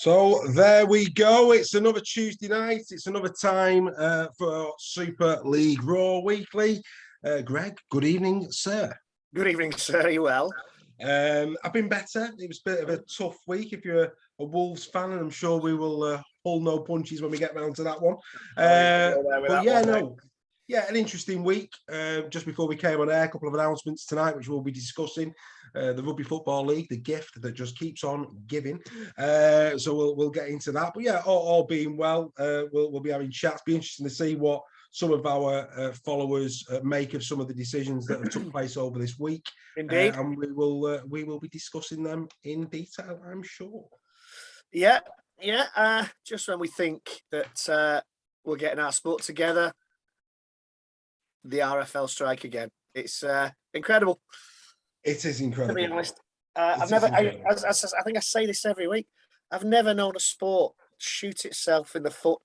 So there we go. It's another Tuesday night. It's another time for Super League Raw Weekly. Greg, good evening, sir. Good evening, sir. Are you well? I've been better. It was a bit of a tough week. If you're a Wolves fan, and I'm sure we will pull no punches when we get round to that one. An interesting week. Just before we came on air, a couple of announcements tonight, which we'll be discussing. The Rugby Football League, the gift that just keeps on giving. So we'll get into that. But yeah, all being well, we'll be having chats. Be interesting to see what some of our followers make of some of the decisions that have took place over this week. Indeed, and we will be discussing them in detail, I'm sure. Yeah. Just when we think that we're getting our sport together, the RFL strike again. It's incredible. It is incredible. To be honest, I think I say this every week. I've never known a sport shoot itself in the foot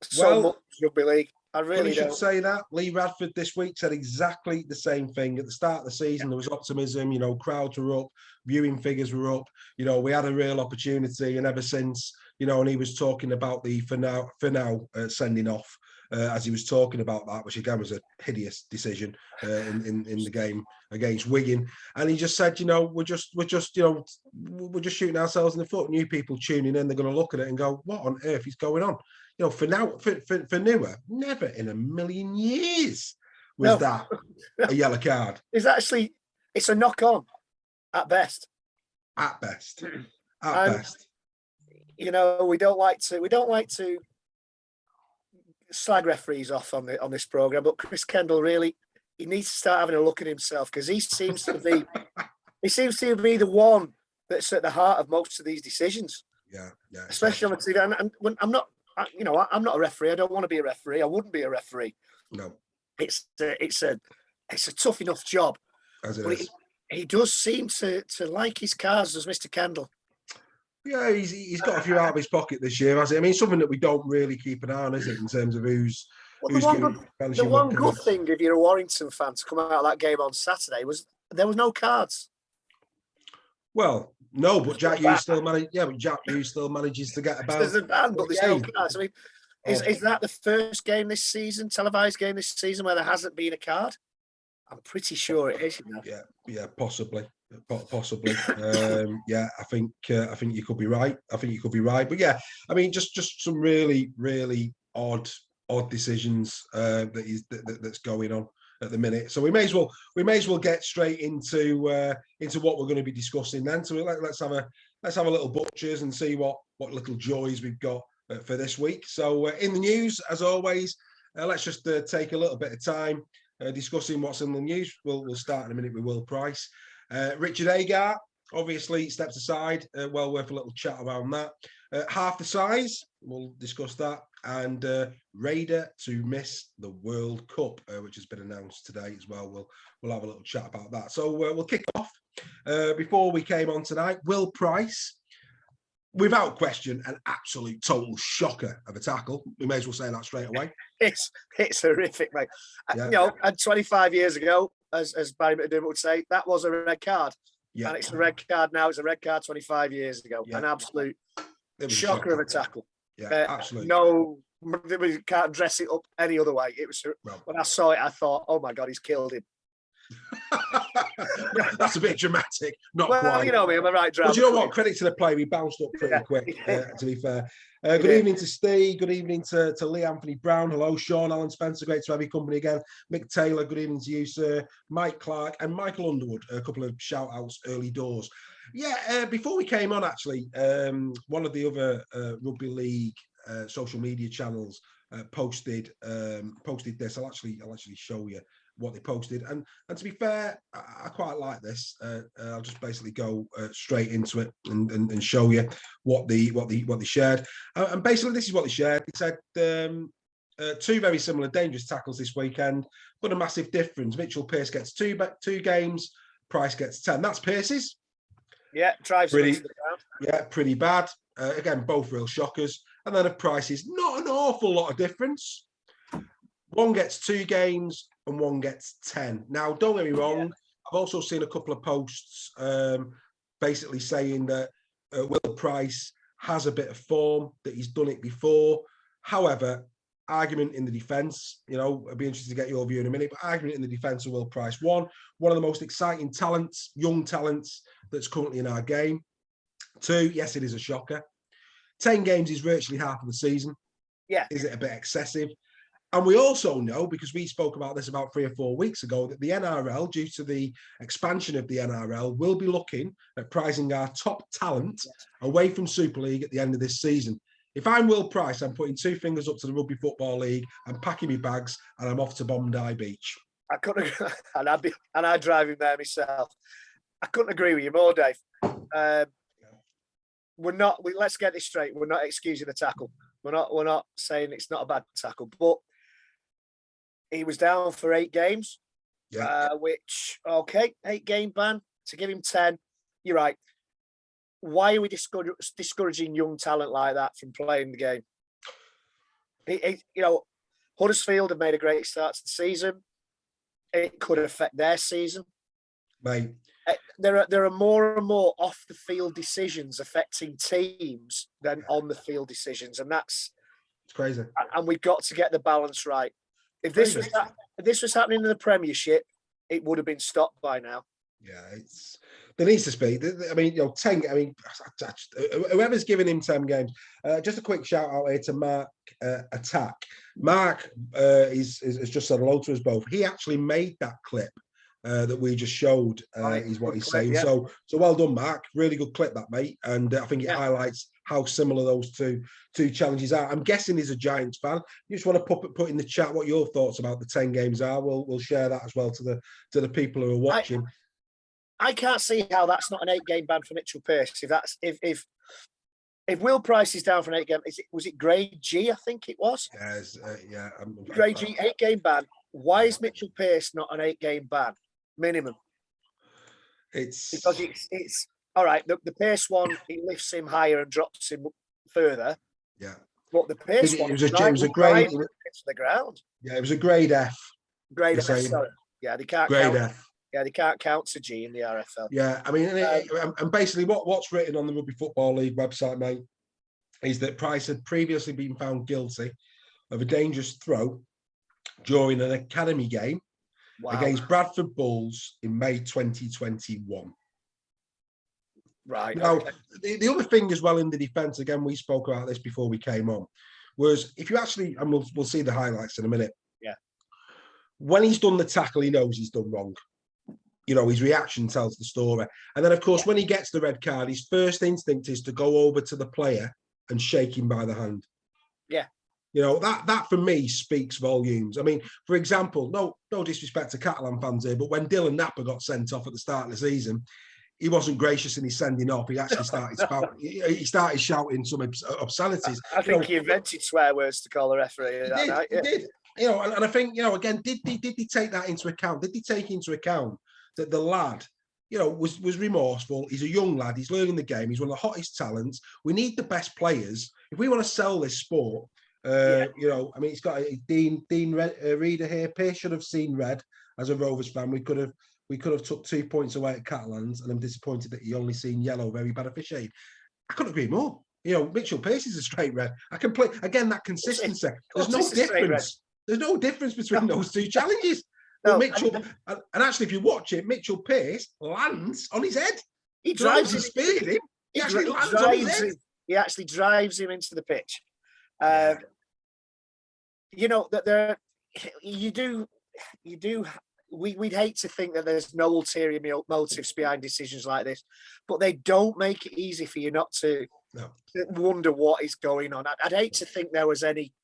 so much as rugby league. I really don't. Should say that. Lee Radford this week said exactly the same thing. At the start of the season, There was optimism, crowds were up, viewing figures were up, we had a real opportunity. And ever since, and he was talking about the for now sending off as he was talking about that, which again was a hideous decision in the game against Wigan. And he just said, we're just shooting ourselves in the foot. New people tuning in, they're going to look at it and go, what on earth is going on? For now, for Newer, never in a million years was that a yellow card. It's a knock on at best. At best. We don't like to slag referees off on this program, but Chris Kendall really he needs to start having a look at himself, because he seems to be the one that's at the heart of most of these decisions. Yeah. Especially on the TV. And when I'm not a referee. I don't want to be a referee. I wouldn't be a referee. No. It's a tough enough job. As it is. He does seem to like his cards, does Mr. Kendall. Yeah, he's got a few out of his pocket this year, has he? I mean, something that we don't really keep an eye on, is it, in terms of who's the one good thing, if you're a Warrington fan, to come out of that game on Saturday was there was no cards. Well, no, but Jack Hughes still manages to get about. There's a ban, but there's no cards. I mean, is that the first game this season, televised game this season, where there hasn't been a card? I'm pretty sure it is. Yeah, possibly. I think you could be right. But yeah, I mean, just some really, really odd decisions that's going on at the minute. So we may as well get straight into what we're going to be discussing then. So let's have a little butchers and see what little joys we've got for this week. So in the news, as always, let's just take a little bit of time discussing what's in the news. We'll start in a minute with Will Price. Richard Agar obviously steps aside. Well worth a little chat around that. Half the size, we'll discuss that. And Raider to miss the World Cup, which has been announced today as well. We'll have a little chat about that. So we'll kick off. Before we came on tonight, Will Price, without question, an absolute total shocker of a tackle. We may as well say that straight away. It's horrific, mate. Yeah. And 25 years ago, as Barry McDermott would say, that was a red card. Yeah. And it's a red card now. It's a red card 25 years ago. Yeah. An absolute shocker of a tackle. Yeah, absolutely. No, we can't dress it up any other way. It was when I saw it, I thought, "Oh my God, he's killed him." That's a bit dramatic. Not well, quite. You know me, I'm a right drama. But you know what? Credit to the play. We bounced up pretty quick, to be fair. Good evening to Steve. Good evening to Lee Anthony Brown. Hello, Sean Alan Spencer. Great to have your company again. Mick Taylor. Good evening to you, sir. Mike Clark and Michael Underwood. A couple of shout outs early doors. Yeah, before we came on, actually, one of the other Rugby League social media channels posted this. I'll actually show you what they posted, and to be fair, I quite like this. I'll just basically go straight into it and show you what they shared. And basically, this is what they shared. They said two very similar dangerous tackles this weekend, but a massive difference. Mitchell Pearce gets two games. Price gets 10. That's Pearce's. Yeah, drives pretty. Yeah, pretty bad. Again, both real shockers. And then of Price's, not an awful lot of difference. One gets 2 games and one gets 10. Now, don't get me wrong. I've also seen a couple of posts basically saying that Will Price has a bit of form, that he's done it before. However, argument in the defence, I'd be interested to get your view in a minute, but argument in the defence of Will Price. One of the most exciting talents, young talents that's currently in our game. Two, yes, it is a shocker. 10 games is virtually half of the season. Yeah. Is it a bit excessive? And we also know, because we spoke about this about 3 or 4 weeks ago, that the NRL, due to the expansion of the NRL, will be looking at prizing our top talent away from Super League at the end of this season. If I'm Will Price, I'm putting 2 fingers up to the Rugby Football League, I'm packing my bags, and I'm off to Bondi Beach. I couldn't, and I'd drive him there myself. I couldn't agree with you more, Dave. Let's get this straight. We're not excusing the tackle. We're not saying it's not a bad tackle, but he was down for 8 games, which, 8-game ban. To give him 10, you're right. Why are we discouraging young talent like that from playing the game? Huddersfield have made a great start to the season. It could affect their season. Mate. There are more and more off-the-field decisions affecting teams than on-the-field decisions, and it's crazy. And we've got to get the balance right. If this was happening in the Premiership, it would have been stopped by now. Yeah, there needs to be. I mean, 10. I mean, whoever's giving him 10 games. Just a quick shout out here to Mark Attack. Mark has just said hello to us both. He actually made that clip that we just showed. Is what he's saying. Yeah. So well done, Mark. Really good clip, that, mate. And I think it highlights how similar those two challenges are. I'm guessing he's a Giants fan. You just want to put in the chat what your thoughts about the 10 games are. We'll share that as well to the people who are watching. I can't see how that's not an 8-game ban for Mitchell Pearce. If Will Price is down for an 8-game, was it grade G? I think it was. Yeah. Grade G, 8-game ban. Why is Mitchell Pearce not an 8-game ban minimum? It's because it's all right. The Pearce one, he lifts him higher and drops him further. Yeah. But the Pearce one, it was a grade to the ground. Yeah, it was a grade F. Grade F. Sorry. Yeah, they can't grade count. F. Yeah, they can't count to G in the RFL. Yeah, I mean, and basically what's written on the Rugby Football League website, mate, is that Price had previously been found guilty of a dangerous throw during an academy game against Bradford Bulls in May 2021. Right. Now, the other thing as well in the defence, again, we spoke about this before we came on, was if you actually, and we'll see the highlights in a minute. Yeah. When he's done the tackle, he knows he's done wrong. His reaction tells the story. And then, of course, when he gets the red card, his first instinct is to go over to the player and shake him by the hand. Yeah. That for me speaks volumes. I mean, for example, no disrespect to Catalan fans here, but when Dylan Napper got sent off at the start of the season, he wasn't gracious in his sending off. He actually started shouting some obscenities. I think he invented swear words to call the referee. He did. And I think, again, did he take that into account? Did he take into account that the lad, was remorseful? He's a young lad. He's learning the game. He's one of the hottest talents. We need the best players. If we want to sell this sport, I mean, it's got Dean Reader here. Pearce should have seen red as a Rovers fan. We could have took 2 points away at Catalans, and I'm disappointed that he only seen yellow, very bad officiating. I couldn't agree more. Mitchell Pearce is a straight red. I can play again, that consistency. There's no difference. There's no difference between those two challenges. No, Mitchell, and actually, if you watch it, Mitchell Pearce lands on his head. He drives him. Speared him. He actually lands on his head. He actually drives him into the pitch. We'd hate to think that there's no ulterior motives behind decisions like this, but they don't make it easy for you not to wonder what is going on. I'd hate to think there was anything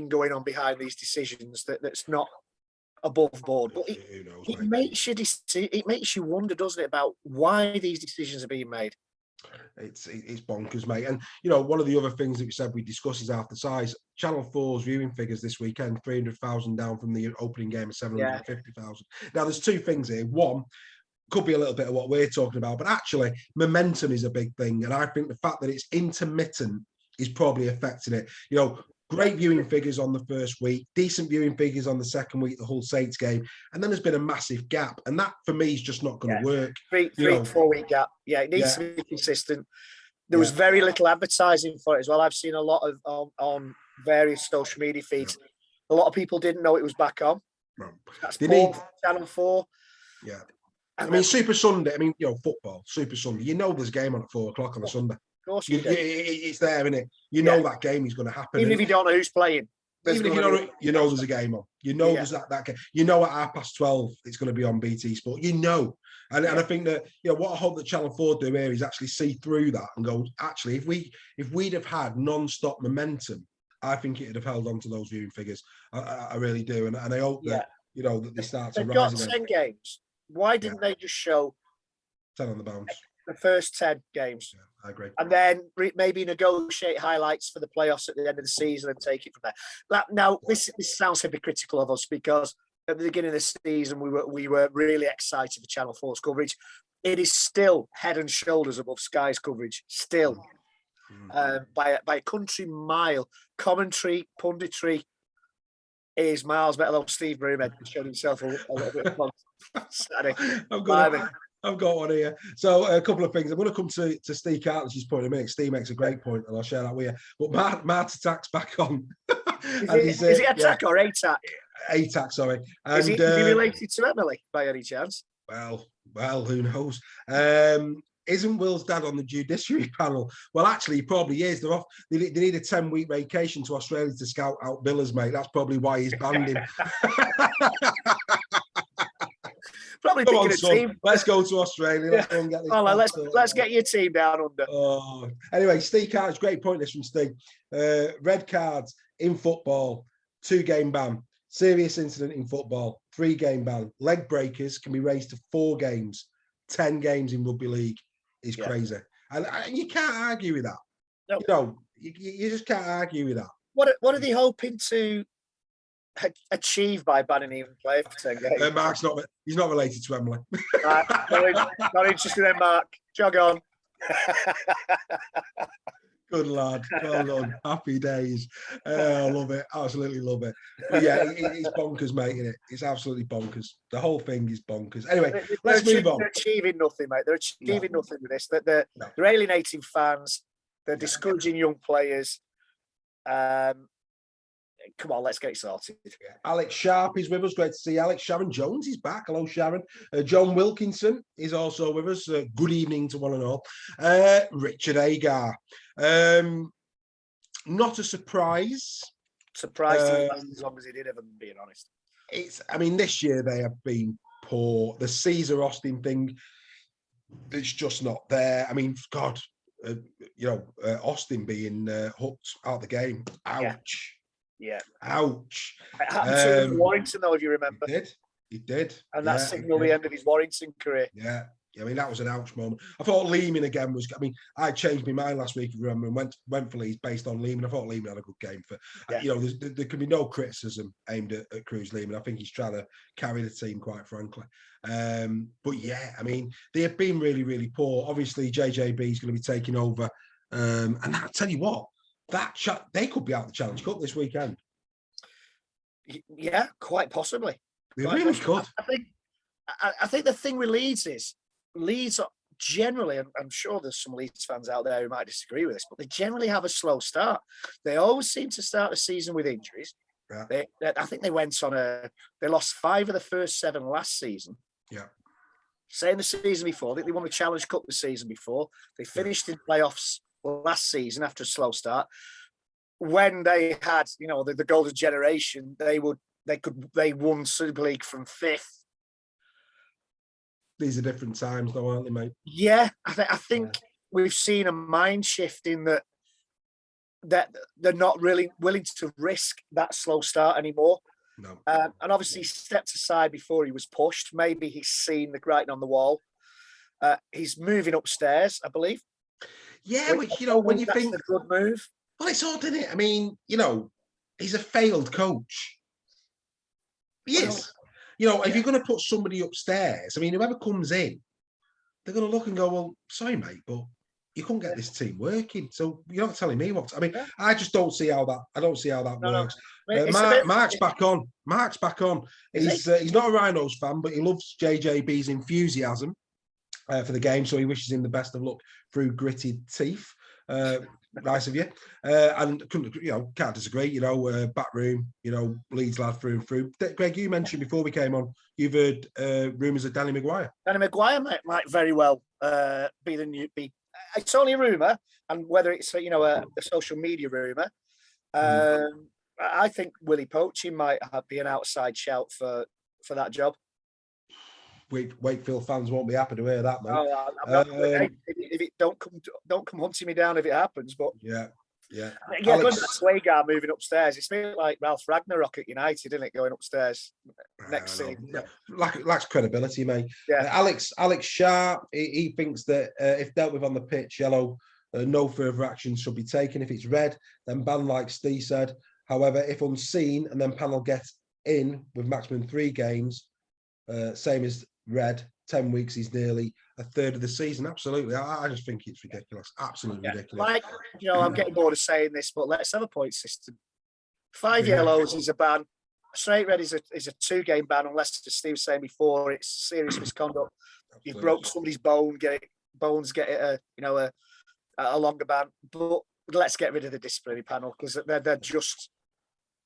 going on behind these decisions that's not above board. But it makes you wonder, doesn't it, about why these decisions are being made? It's bonkers, mate. And one of the other things that we said we discuss is half the size. Channel 4's viewing figures this weekend, 300,000 down from the opening game of 750,000. Now, there's two things here. One, could be a little bit of what we're talking about, but actually momentum is a big thing. And I think the fact that it's intermittent is probably affecting it. Great viewing figures on the first week, decent viewing figures on the second week, the Hull Saints game, and then there's been a massive gap, and that for me is just not going to work. 3 4 week gap. Yeah, it needs to be consistent. There was very little advertising for it as well. I've seen a lot of on various social media feeds. A lot of people didn't know it was back on. That's Channel 4. Yeah. I mean, Super Sunday. I mean, football, Super Sunday. There's a game on at 4:00 on a Sunday. Of course you do. It's there, isn't it? That game is going to happen. Even if you don't know who's playing. Even if you don't know, there's a game on. There's that game. At 12:30 it's going to be on BT Sport. And I think that what I hope that Channel 4 do here is actually see through that and go, actually, if we'd have had non-stop momentum, I think it'd have held on to those viewing figures. I really do, and I hope that that they start to rise. They've got 10 games. Why didn't they just show 10 on the bounce? The first 10 games. Yeah, I agree. And then maybe negotiate highlights for the playoffs at the end of the season and take it from there. Now, this sounds hypocritical of us because at the beginning of the season, we were really excited for Channel 4's coverage. It is still head and shoulders above Sky's coverage, still. By a country mile. Commentary, punditry is miles better, though Steve Broomhead showed himself a little bit of fun Saturday. I've got one here. So a couple of things. I'm going to come to Steve Cartledge's point in a minute. Steve makes a great point, and I'll share that with you. But Matt Attack's back on. Is it Attack or ATAC? ATAC, sorry. And, is he related to Emily by any chance? Well, who knows? Isn't Will's dad on the judiciary panel? Well, actually, he probably is. They're off. They need a 10-week vacation to Australia to scout out Villas, mate. That's probably why he's banned him. Probably picking a team. Let's go to Australia. Let's go and get this. Let's get your team down under. Oh, anyway, Steve Carter's great point. This from Steve. Red cards in football, 2-game ban. Serious incident in football, 3-game ban. Leg breakers can be raised to 4 games. 10 games in rugby league is crazy, and you can't argue with that. No. You just can't argue with that. What are they hoping to achieve by banning even players for 10 games? Mark's he's not related to Emily. Not interested in Mark. Jog on. Good lad. Well done. Happy days. I love it. Absolutely love it. But yeah, it's bonkers, mate, isn't it? It's absolutely bonkers. The whole thing is bonkers. Anyway, let's move on. They're achieving nothing, mate. They're achieving nothing with this. They're alienating fans. They're discouraging young players. Come on, let's get it sorted. Alex Sharp is with us. Great to see Alex. Sharon Jones is back. Hello, Sharon. John Wilkinson is also with us. Good evening to one and all. Richard Agar. Not a surprise. Surprised as long as he did, if I'm being honest. This year they have been poor. The Caesar Austin thing, it's just not there. God, Austin being hooked out the game. Ouch. Yeah. Ouch. It happened to Warrington, though, if you remember. He did. And that signalled the end of his Warrington career. Yeah. That was an ouch moment. I thought Lehman again was. I changed my mind last week, if you remember, and went for Leeds based on Lehman. I thought Lehman had a good game. There can be no criticism aimed at Cruz Lehman. I think he's trying to carry the team, quite frankly. But yeah, they have been really, really poor. Obviously, JJB is going to be taking over. And I'll tell you what, they could be out of the Challenge Cup this weekend. Yeah, quite possibly. They really could. I think the thing with Leeds is Leeds generally, I'm sure there's some Leeds fans out there who might disagree with this, but they generally have a slow start. They always seem to start the season with injuries. Yeah. I think they lost 5 of the first 7 last season. Yeah. Same the season before. I think they won the Challenge Cup the season before. They finished in playoffs last season after a slow start. When they had, the golden generation, they won Super League from 5th. These are different times, though, aren't they, mate? Yeah, I think we've seen a mind shift in that they're not really willing to risk that slow start anymore. No. And obviously, he stepped aside before he was pushed. Maybe he's seen the writing on the wall. He's moving upstairs, I believe. Yeah, which when you think a good move. Well, it's odd, isn't it? He's a failed coach. He is. If you're going to put somebody upstairs, whoever comes in, they're going to look and go, well, sorry, mate, but you couldn't get this team working. So you're not telling me what. I just don't see how that. I don't see how that works. Mark's back on. Mark's back on. He's not a Rhinos fan, but he loves JJB's enthusiasm. for the game. So he wishes him the best of luck through gritted teeth. Nice of you. And can't disagree. Backroom, Leeds lad through and through. Greg, you mentioned before we came on, you've heard rumours of Danny Maguire. Danny Maguire might very well be the new. It's only a rumour, and whether it's a social media rumour, I think Willie Poaching might be an outside shout for that job. Wakefield fans won't be happy to hear that, mate. Oh, if it don't come hunting me down if it happens. But yeah. Going back to Wagar moving upstairs, it's a bit like Ralph Ragnarok at United, isn't it? Going upstairs next season. Lacks credibility, mate. Yeah. Alex Sharp, he thinks that if dealt with on the pitch, yellow, no further action should be taken. If it's red, then ban, like Steve said. However, if unseen and then panel get in with maximum 3 games, same as red, 10 weeks is nearly a third of the season. Absolutely. I just think it's ridiculous. Absolutely ridiculous. I'm getting bored of saying this, but let's have a point system. 5 yellows is a ban. Straight red is a 2-game ban, unless, as Steve was saying before, it's serious misconduct. You've broke somebody's bone, get it a longer ban. But let's get rid of the disciplinary panel, because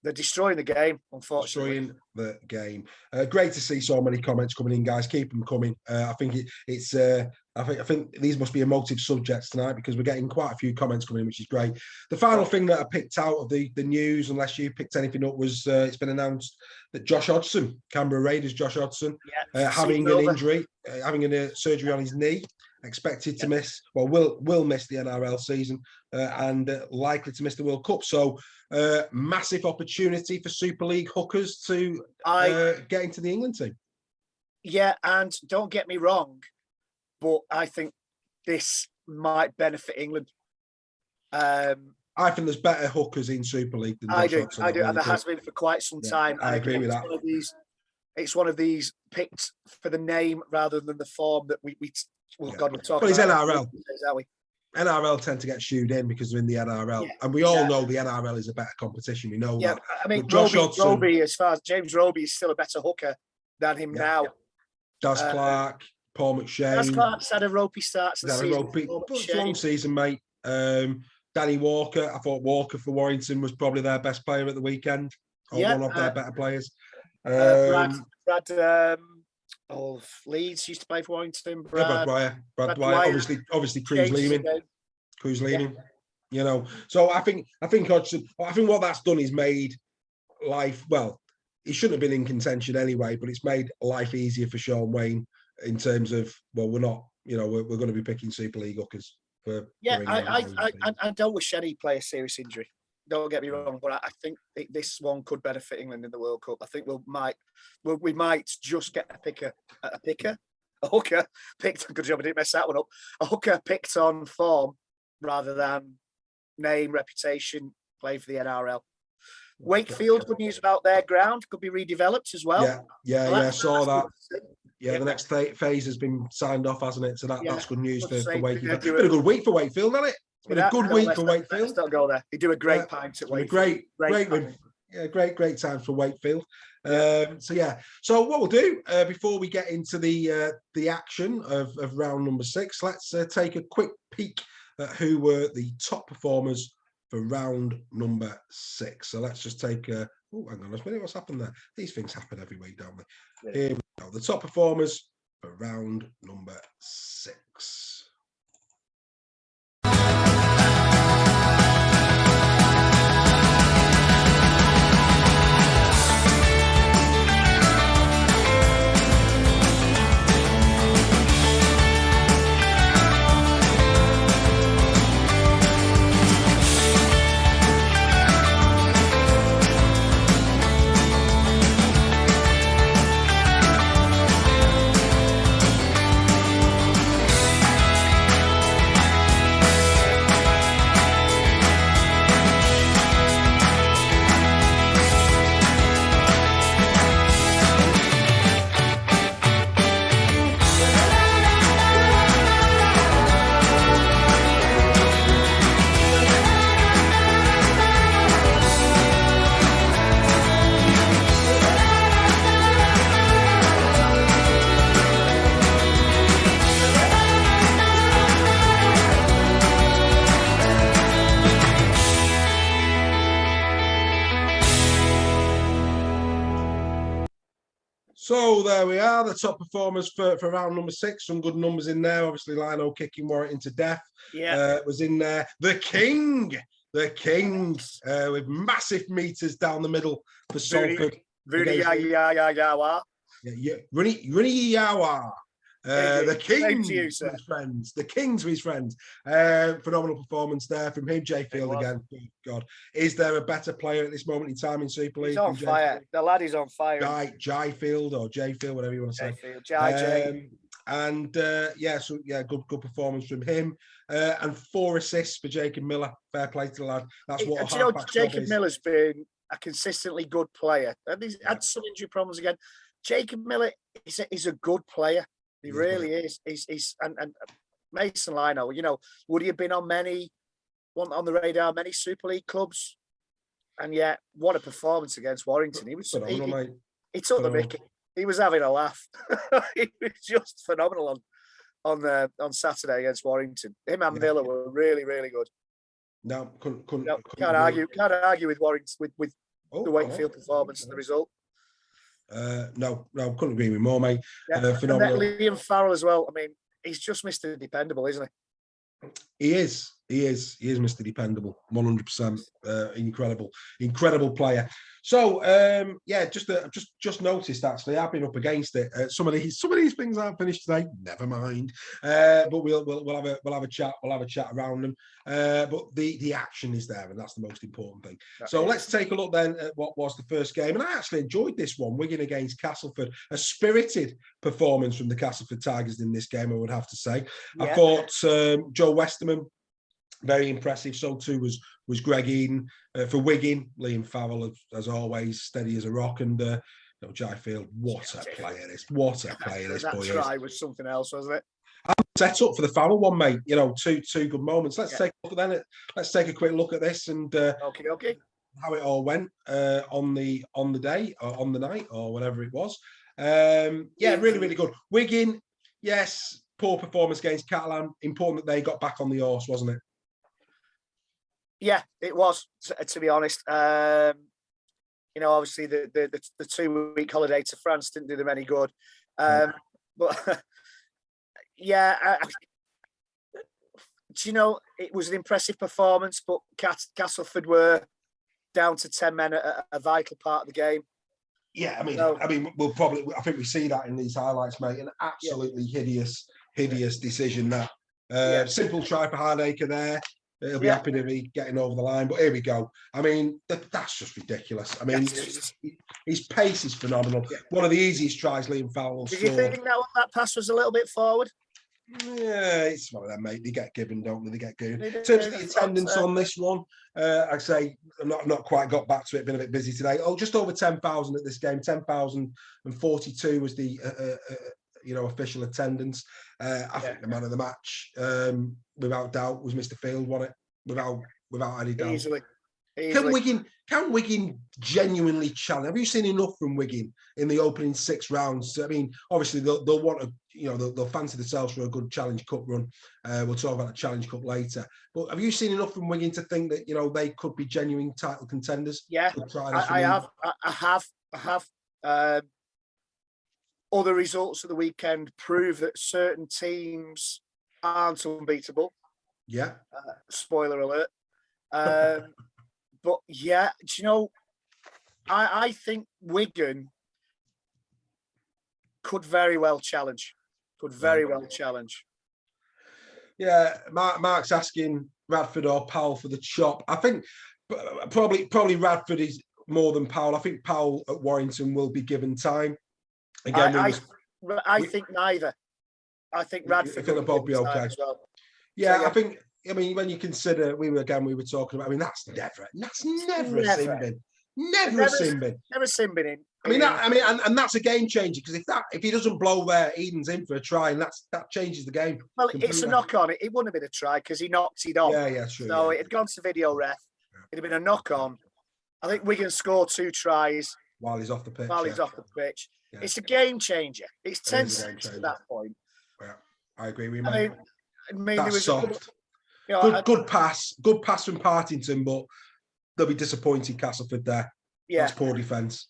they're destroying the game, unfortunately. Destroying the game. Great to see so many comments coming in, guys. Keep them coming. I think it's. I think these must be emotive subjects tonight, because we're getting quite a few comments coming in, which is great. The final thing that I picked out of the news, unless you picked anything up, was it's been announced that Josh Hodgson, Canberra Raiders Josh Hodgson, having an injury, having a surgery on his knee, expected to miss, will miss the NRL season, and likely to miss the World Cup. So massive opportunity for Super League hookers to get into the England team. Yeah, and don't get me wrong, but I think this might benefit England. I think there's better hookers in Super League than Josh Hodgson. I do, and there has been for quite some time. I agree with that. It's one of these picked for the name rather than the form that we we'll talk about. But it's NRL. NRL tend to get shooed in because they're in the NRL, and we all know the NRL is a better competition. We know that. I mean, Roby, as far as James Roby is still a better hooker than him now. Daz Clark, Paul McShane. Daz Clark's had a ropey start to the season. It's a long season, mate. Danny Walker. I thought Walker for Warrington was probably their best player at the weekend, or one of their better players. Brad Leeds used to play for Warrington. Brad Dwyer. Obviously Cruz leaving. So I think Hodgson. I think what that's done is made life. Well, he shouldn't have been in contention anyway, but it's made life easier for Sean Wayne in terms of, we're not. We're going to be picking Super League hookers for. I don't wish any player serious injury. Don't get me wrong, but I think this one could benefit England in the World Cup. I think we might just get a hooker picked. Good job I didn't mess that one up. A hooker picked on form rather than name, reputation, playing for the NRL. Wakefield, good news about their ground, could be redeveloped as well. Yeah, saw that. The next phase has been signed off, hasn't it? So that's good news for Wakefield. It's been a good week for Wakefield, hasn't it? It's been a good week for Wakefield. Let's not go there. They do a great pint at Wakefield. Great win. Yeah, great time for Wakefield. So what we'll do before we get into the action of round number 6, let's take a quick peek at who were the top performers for round number 6. So let's just take hang on a minute, what's happened there? These things happen every week, don't they? Here we go. The top performers for round number 6. So there we are, the top performers for round number 6. Some good numbers in there. Obviously, Lino kicking Warrington to death was in there. The King, with massive meters down the middle for Salford. Runny Yawa. The Kings with his friends. The Kings with his friends. Phenomenal performance there from him. Jay Field again. Oh, God. Is there a better player at this moment in time in Super League? He's on fire. The lad is on fire. Jay Field or Jay Field, whatever you want to say. Jay. Good performance from him. And 4 assists for Jacob Miller. Fair play to the lad. That's what Jacob Miller's been a consistently good player. And he's had some injury problems again. Jacob Miller is a good player. He really is. He's and Mason Lino, would he have been on the radar, many Super League clubs? And yet, what a performance against Warrington. He took the mickey. He was having a laugh. He was just phenomenal on Saturday against Warrington. Him and Miller were really, really good. No, can't argue with Warrington with the Wakefield performance and the result. No, couldn't agree with more, mate. Phenomenal. And Liam Farrell as well. I mean, he's just Mr. Dependable, isn't he? He is Mr. Dependable, 100%. Incredible player. So just noticed actually, I've been up against it. Some of these things aren't finished today. Never mind. But we'll have a chat. We'll have a chat around them. But the action is there, and that's the most important thing. Let's take a look then at what was the first game. And I actually enjoyed this one, Wigan against Castleford. A spirited performance from the Castleford Tigers in this game, I would have to say. Yeah. I thought Joe Westerman, very impressive. So too was Greg Eden. For Wigan, Liam Farrell, as always, steady as a rock. And Jai Field, what a player this boy is. That try was something else, wasn't it? I'm set up for the Farrell one, mate. Two good moments. Let's take a quick look at this and okay. How it all went on the day or on the night or whatever it was. Really, really good. Wigan, yes, poor performance against Catalan. Important that they got back on the horse, wasn't it? Yeah, it was, to be honest. Obviously the 2-week holiday to France didn't do them any good. But it was an impressive performance, but Castleford were down to 10 men at a vital part of the game. Yeah, I think we see that in these highlights, mate. An absolutely hideous decision that. Simple try for Hardacre there. He'll be happy to be getting over the line, but here we go. I mean, that's just ridiculous. I mean, his pace is phenomenal. Yeah. One of the easiest tries Liam Farrell scored. Did you think that pass was a little bit forward? Yeah, it's one of them, mate. They get given, don't they? They get given. In terms of the attendance on this one, I say I'm not quite got back to it. Been a bit busy today. Just over 10,000 at this game. 10,042 was the official attendance. I think the man of the match, without doubt, was Mr. Field, won it without any doubt. Easily. Can Wigan genuinely challenge? Have you seen enough from Wigan in the opening 6 rounds? I mean, obviously they'll want they'll fancy themselves for a good Challenge Cup run. We'll talk about the Challenge Cup later. But have you seen enough from Wigan to think that they could be genuine title contenders? Yeah, I have. Other results of the weekend prove that certain teams aren't unbeatable. Yeah. Spoiler alert. But yeah, I think Wigan could very well challenge. Yeah, Mark's asking Radford or Powell for the chop. I think probably Radford is more than Powell. I think Powell at Warrington will be given time. Again, I think neither. I think Radford will both be okay as well. Yeah, I think. I mean, when you consider we were talking about. I mean, that's never a sin bin. Never a sin bin. Never a sin bin in. And that's a game changer because if he doesn't blow there, Eden's in for a try, and that changes the game. Well, it's a knock on. It wouldn't have been a try because he knocked it on. Yeah, true. So it had gone to video ref. It'd have been a knock on. I think Wigan scored 2 tries while he's off the pitch. Yeah. It's a game changer. It's tense to that point. Yeah, I agree with you, mate. That's soft. Good pass from Partington, but they'll be disappointed. Castleford there. Yeah, that's poor defence.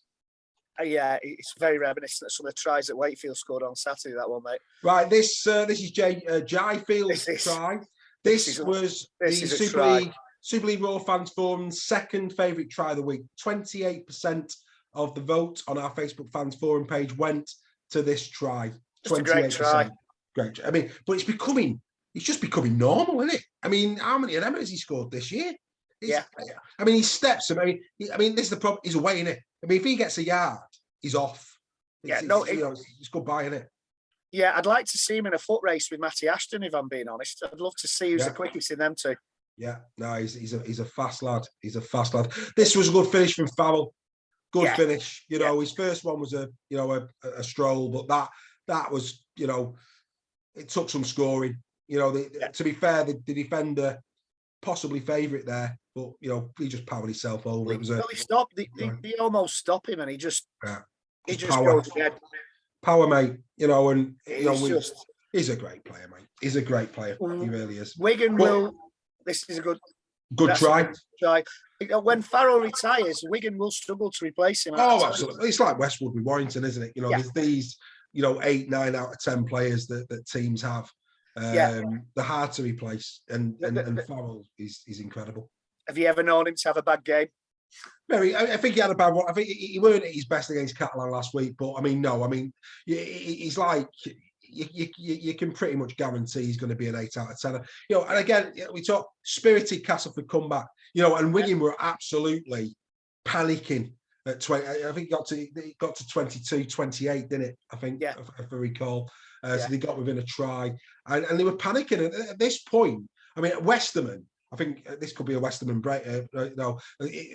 Yeah, it's very reminiscent of some of the tries that Wakefield scored on Saturday. That one, mate. Right, this is Jai Field's try. This was the Super League Raw Fans Forum's second favourite try of the week. 28% of the vote on our Facebook Fans Forum page went to this try. 28%. Great try. Great. I mean, but it's just becoming normal, isn't it? I mean, how many of them has he scored this year? I mean, he steps him. I mean, this is the problem. He's away, innit? I mean, if he gets a yard, he's off. It's goodbye, isn't it? Yeah, I'd like to see him in a foot race with Matty Ashton, if I'm being honest. I'd love to see who's the quickest in them two. Yeah, no, he's a fast lad. He's a fast lad. This was a good finish from Farrell. Good finish. You know, his first one was a stroll, but that was, it took some scoring. To be fair, the defender possibly favourite there, but he just powered himself over. It was he stopped. They almost stopped him, and he just power. Goes ahead. Power, mate. He's a great player, mate. He's a great player. He really is. This is a good try. When Farrell retires, Wigan will struggle to replace him. Oh, absolutely. It's like Westwood with Warrington, isn't it? There's these, 8, 9 out of 10 players that teams have. They're hard to replace, and Farrell is incredible. Have you ever known him to have a bad game? Very. I think he had a bad one. I think he weren't at his best against Catalan last week, but I mean, no. I mean, he's like. You can pretty much guarantee he's going to be an 8 out of 10. And again, we talk spirited Castleford comeback. And Wigan were absolutely panicking at 20. I think it got to 22, 28, didn't it? I think, if I recall. So they got within a try, and they were panicking. And at this point, I mean, Westerman. I think this could be a Westerman break.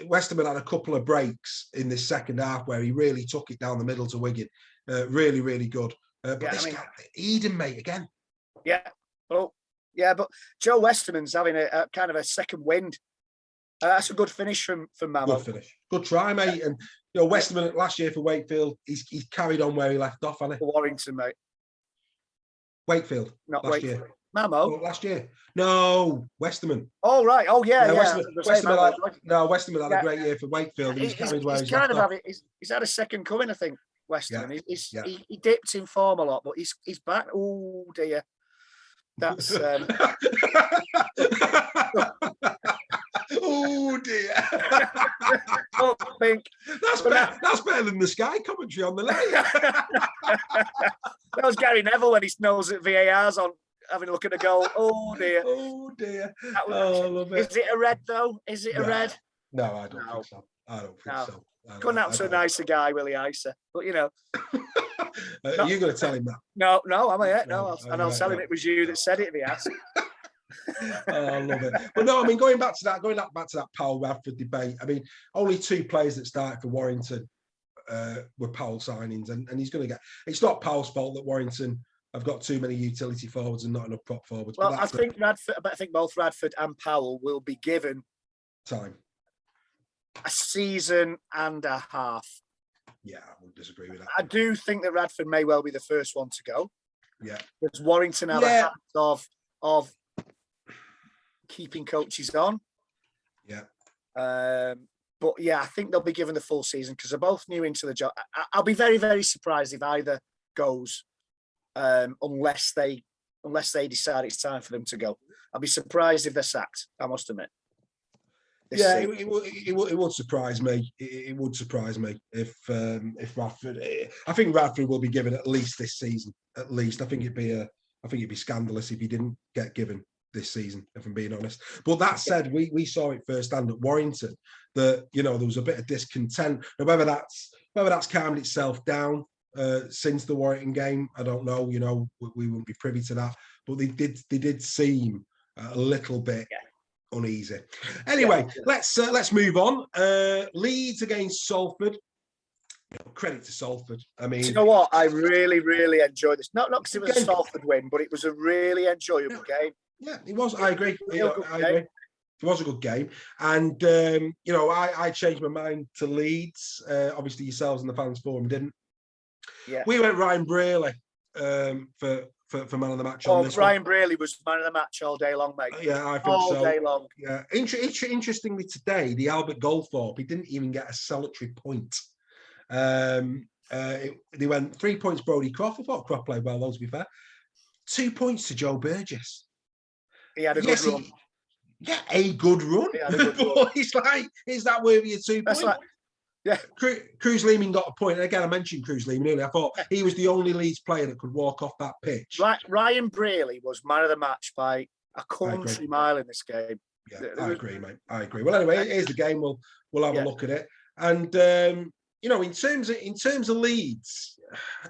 Westerman had a couple of breaks in this second half where he really took it down the middle to Wigan. Really, really good. But this guy, Eden, mate, again. Yeah. Well, yeah, but Joe Westerman's having a kind of a second wind. That's a good finish from Mamo. Good finish. Good try, mate. And, Westerman last year for Wakefield, he's carried on where he left off, hasn't he? Warrington, mate. Wakefield. Not last Wakefield. Year. Mamo? Last year. No, Westerman. Oh, right. Oh, yeah. Westerman had a great year for Wakefield. He's carried where he's left off. He's had a second coming, I think. Westerman. He dipped in form a lot, but he's back. Oh dear, that's. Oh dear. Oh, think that's better than the Sky commentary on the night. That was Gary Neville when he knows that VAR's on having a look at the goal. Oh dear. Oh dear. I love it. Is it a red though? Is it a red? No, I don't think so. I don't think so. Couldn't happen to a nicer guy, Willie Isa. But you're going to tell him that? No, am I yet? No, I'll tell him it was you that said it if he asks. I love it. But no, I mean, going back to that Powell Radford debate. I mean, only 2 players that started for Warrington were Powell signings, and he's going to get. It's not Powell's fault that Warrington have got too many utility forwards and not enough prop forwards. Well, I think both Radford and Powell will be given time. A season and a half. Yeah, I wouldn't disagree with that. I do think that Radford may well be the first one to go. Yeah. Because Warrington have a habit of keeping coaches on. Yeah. But yeah, I think they'll be given the full season because they're both new into the job. I'll be very, very surprised if either goes, unless they decide it's time for them to go. I'll be surprised if they're sacked, I must admit. Yeah, it would surprise me. It would surprise me if Radford. I think Radford will be given at least this season. At least, I think it'd be scandalous if he didn't get given this season. If I'm being honest. But that said, we saw it firsthand at Warrington that there was a bit of discontent. Now, whether that's calmed itself down since the Warrington game, I don't know. We wouldn't be privy to that. But they did seem a little bit. Yeah. Uneasy. Anyway, let's move on. Leeds against Salford. Credit to Salford. I mean, do you know what? I really, really enjoyed this. Not because it was a Salford win, but it was a really enjoyable game. Yeah, it was. I agree. I agree. It was a good game, and I changed my mind to Leeds. Obviously, yourselves and the fans forum didn't. Yeah, we went Ryan Braley for man of the match. Ryan Braley was man of the match all day long, mate. Yeah, I think all day long. Yeah, interestingly today, the Albert Goldthorpe, he didn't even get a solitary point. They went 3 points Brodie Croft. I thought Croft played well, though, to be fair. 2 points to Joe Burgess. He had a good run. A good run. But it's like, is that worthy of 2 points? Yeah. Cruz Leeming got a point. And again, I mentioned Cruz Leeming earlier. I thought he was the only Leeds player that could walk off that pitch. Ryan Braley was man of the match by a country mile in this game. Yeah, I agree, mate. I agree. Well, anyway, here's the game. We'll have a look at it. And in terms of Leeds,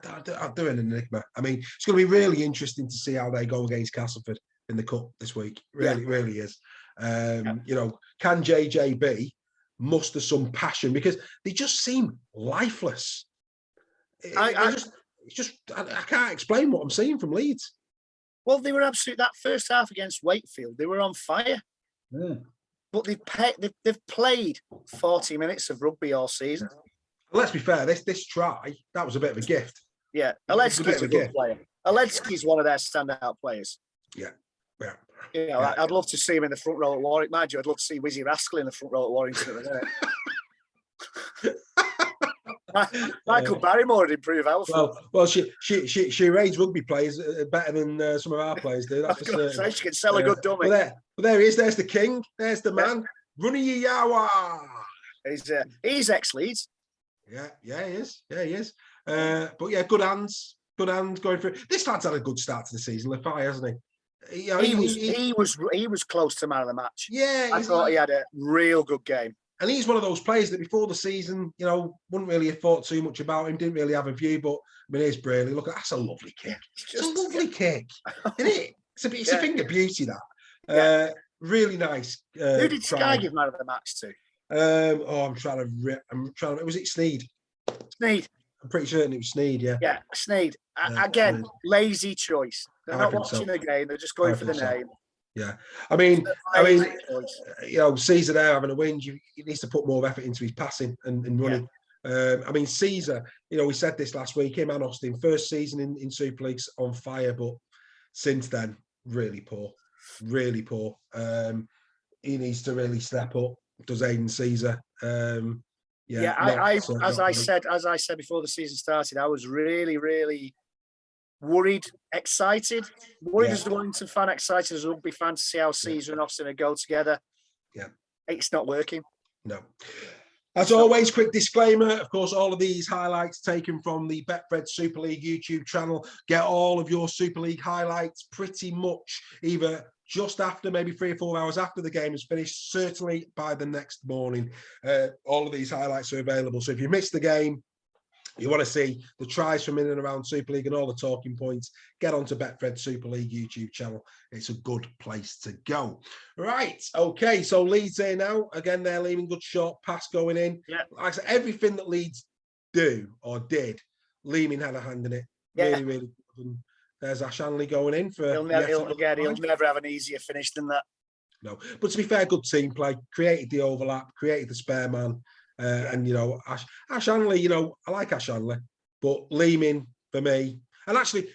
I'm doing an enigma. I mean, it's going to be really interesting to see how they go against Castleford in the cup this week. Really is. Can JJB muster some passion, because they just seem lifeless. I can't explain what I'm seeing from Leeds. Well, they were absolute that first half against Wakefield. They were on fire. But they've played 40 minutes of rugby all season. Let's be fair, this try, that was a bit of a gift. Yeah, Aledzki's a good player. Aledzki's one of their standout players. Yeah. I'd love to see him in the front row at Warwick. Mind you, I'd love to see Wizzy Rascal in the front row at Warrington at the minute. Michael Barrymore would improve Alfred. Well, she rates rugby players better than some of our players do. That's for certain. She can sell a good dummy. But there he is. There's the king. There's the man. Runny Yawa. He's ex-Leeds. Yeah, he is. But yeah, good hands going through. This lad's had a good start to the season, Lafay, hasn't he? He was close to man of the match. Yeah, I thought he had a real good game. And he's one of those players that before the season, wouldn't really have thought too much about him, didn't really have a view. But I mean, here's Braley. Look, that's a lovely kick. It's a lovely kick, isn't it? It's a finger beauty, that. Really nice. Who did Sky give man of the match to? I'm trying to. Was it Sneed? Sneed. I'm pretty certain it was Sneed. Yeah. Yeah, Sneed. Again, lazy choice. They're not watching the game. They're just going for the name. Yeah, I mean, Caesar there having a win, he needs to put more effort into his passing and running. I mean, Caesar, we said this last week, him and Austin, first season in Super League's on fire, but since then, really poor. He needs to really step up. Does Aidan Caesar? As I said before the season started, I was really, really worried, excited. As a Wellington fan, excited as a rugby fan to see how Caesar and Austin would go together. Yeah. It's not working. No. As always, quick disclaimer, of course, all of these highlights taken from the Betfred Super League YouTube channel. Get all of your Super League highlights pretty much either just after, maybe 3 or 4 hours after the game is finished, certainly by the next morning. All of these highlights are available. So if you missed the game, you want to see the tries from in and around Super League and all the talking points, get onto Betfred Super League YouTube channel. It's a good place to go. Right. Okay. So Leeds here now. Again, they're leaving good short pass going in. Yeah. Like I said, everything that Leeds do or did, Leeming had a hand in it. Yeah. Really, really good. And there's Ash Hanley going in for... He'll never have an easier finish than that. No. But to be fair, good team play. Created the overlap, created the spare man. And, Ash Hanley, I like Ash Hanley, but Leeming for me. And actually,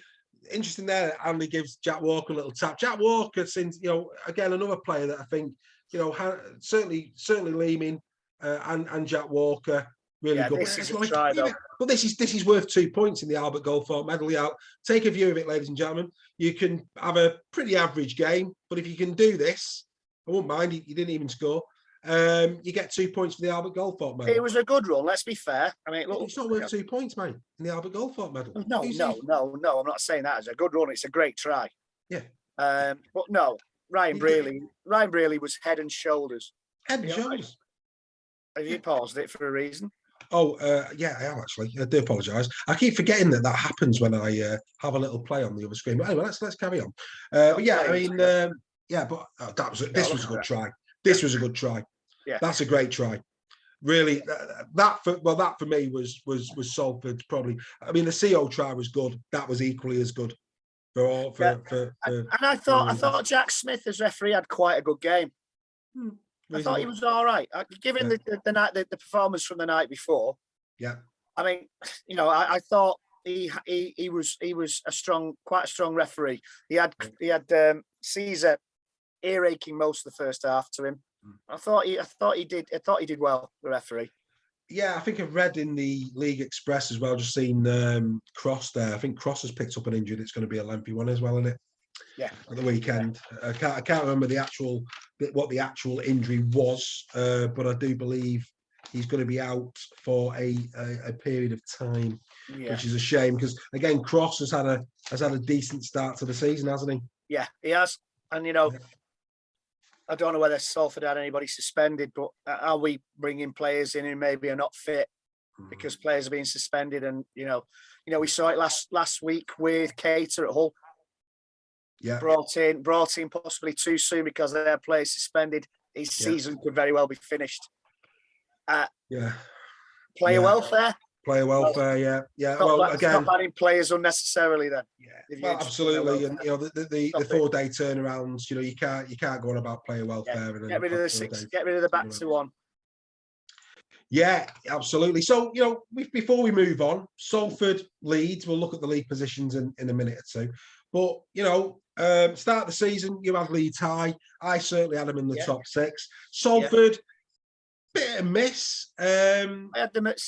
interesting there, Hanley gives Jack Walker a little tap. Jack Walker, since, again, another player that I think, certainly Leeming and Jack Walker, really good. This is a try, though. But this is worth 2 points in the Albert Goldthorpe medal. Take a view of it, ladies and gentlemen. You can have a pretty average game, but if you can do this, I won't mind. You didn't even score. You get 2 points for the Albert Goldthorpe medal. It was a good run, let's be fair. I mean, look, it's not worth 2 points, mate, in the Albert Goldthorpe medal. No, I'm not saying that. It's a good run. It's a great try. Yeah. But no, Ryan Braley was head and shoulders. Head and shoulders. Have you paused it for a reason? Oh, yeah, I have actually. I do apologise. I keep forgetting that happens when I have a little play on the other screen. But anyway, let's carry on. But yeah, I mean, this was a good try. This was a good try. Yeah, that's a great try. Really, that for me was Salford's probably. I mean, the CO try was good. That was equally as good. And I thought Jack Smith as referee had quite a good game. I thought he was all right, given the performance from the night before. Yeah, I mean, I thought he was quite a strong referee. He had Caesar ear aching most of the first half to him. I thought he did well, the referee. Yeah, I think I've read in the League Express as well. Just seen Cross there. I think Cross has picked up an injury. It's going to be a lengthy one as well, isn't it? Yeah. At the weekend, I can't remember what the actual injury was, but I do believe he's going to be out for a period of time, which is a shame because again, Cross has had a decent start to the season, hasn't he? Yeah, he has, and I don't know whether Salford had anybody suspended, but are we bringing players in who maybe are not fit because players are being suspended? And we saw it last week with Cater at Hull. Yeah, brought in possibly too soon because their players suspended. His season could very well be finished. Player welfare. Player welfare, yeah. Stop adding players unnecessarily then. Yeah, well, absolutely. And the 4-day turnarounds, you can't go on about player welfare. And get rid of the 6. Get rid of the back to 1. Yeah, absolutely. So before we move on, Salford, Leeds. We'll look at the league positions in a minute or two. But start of the season, you had Leeds high. I certainly had them in the top 6. Salford. Bit of miss. I had them at.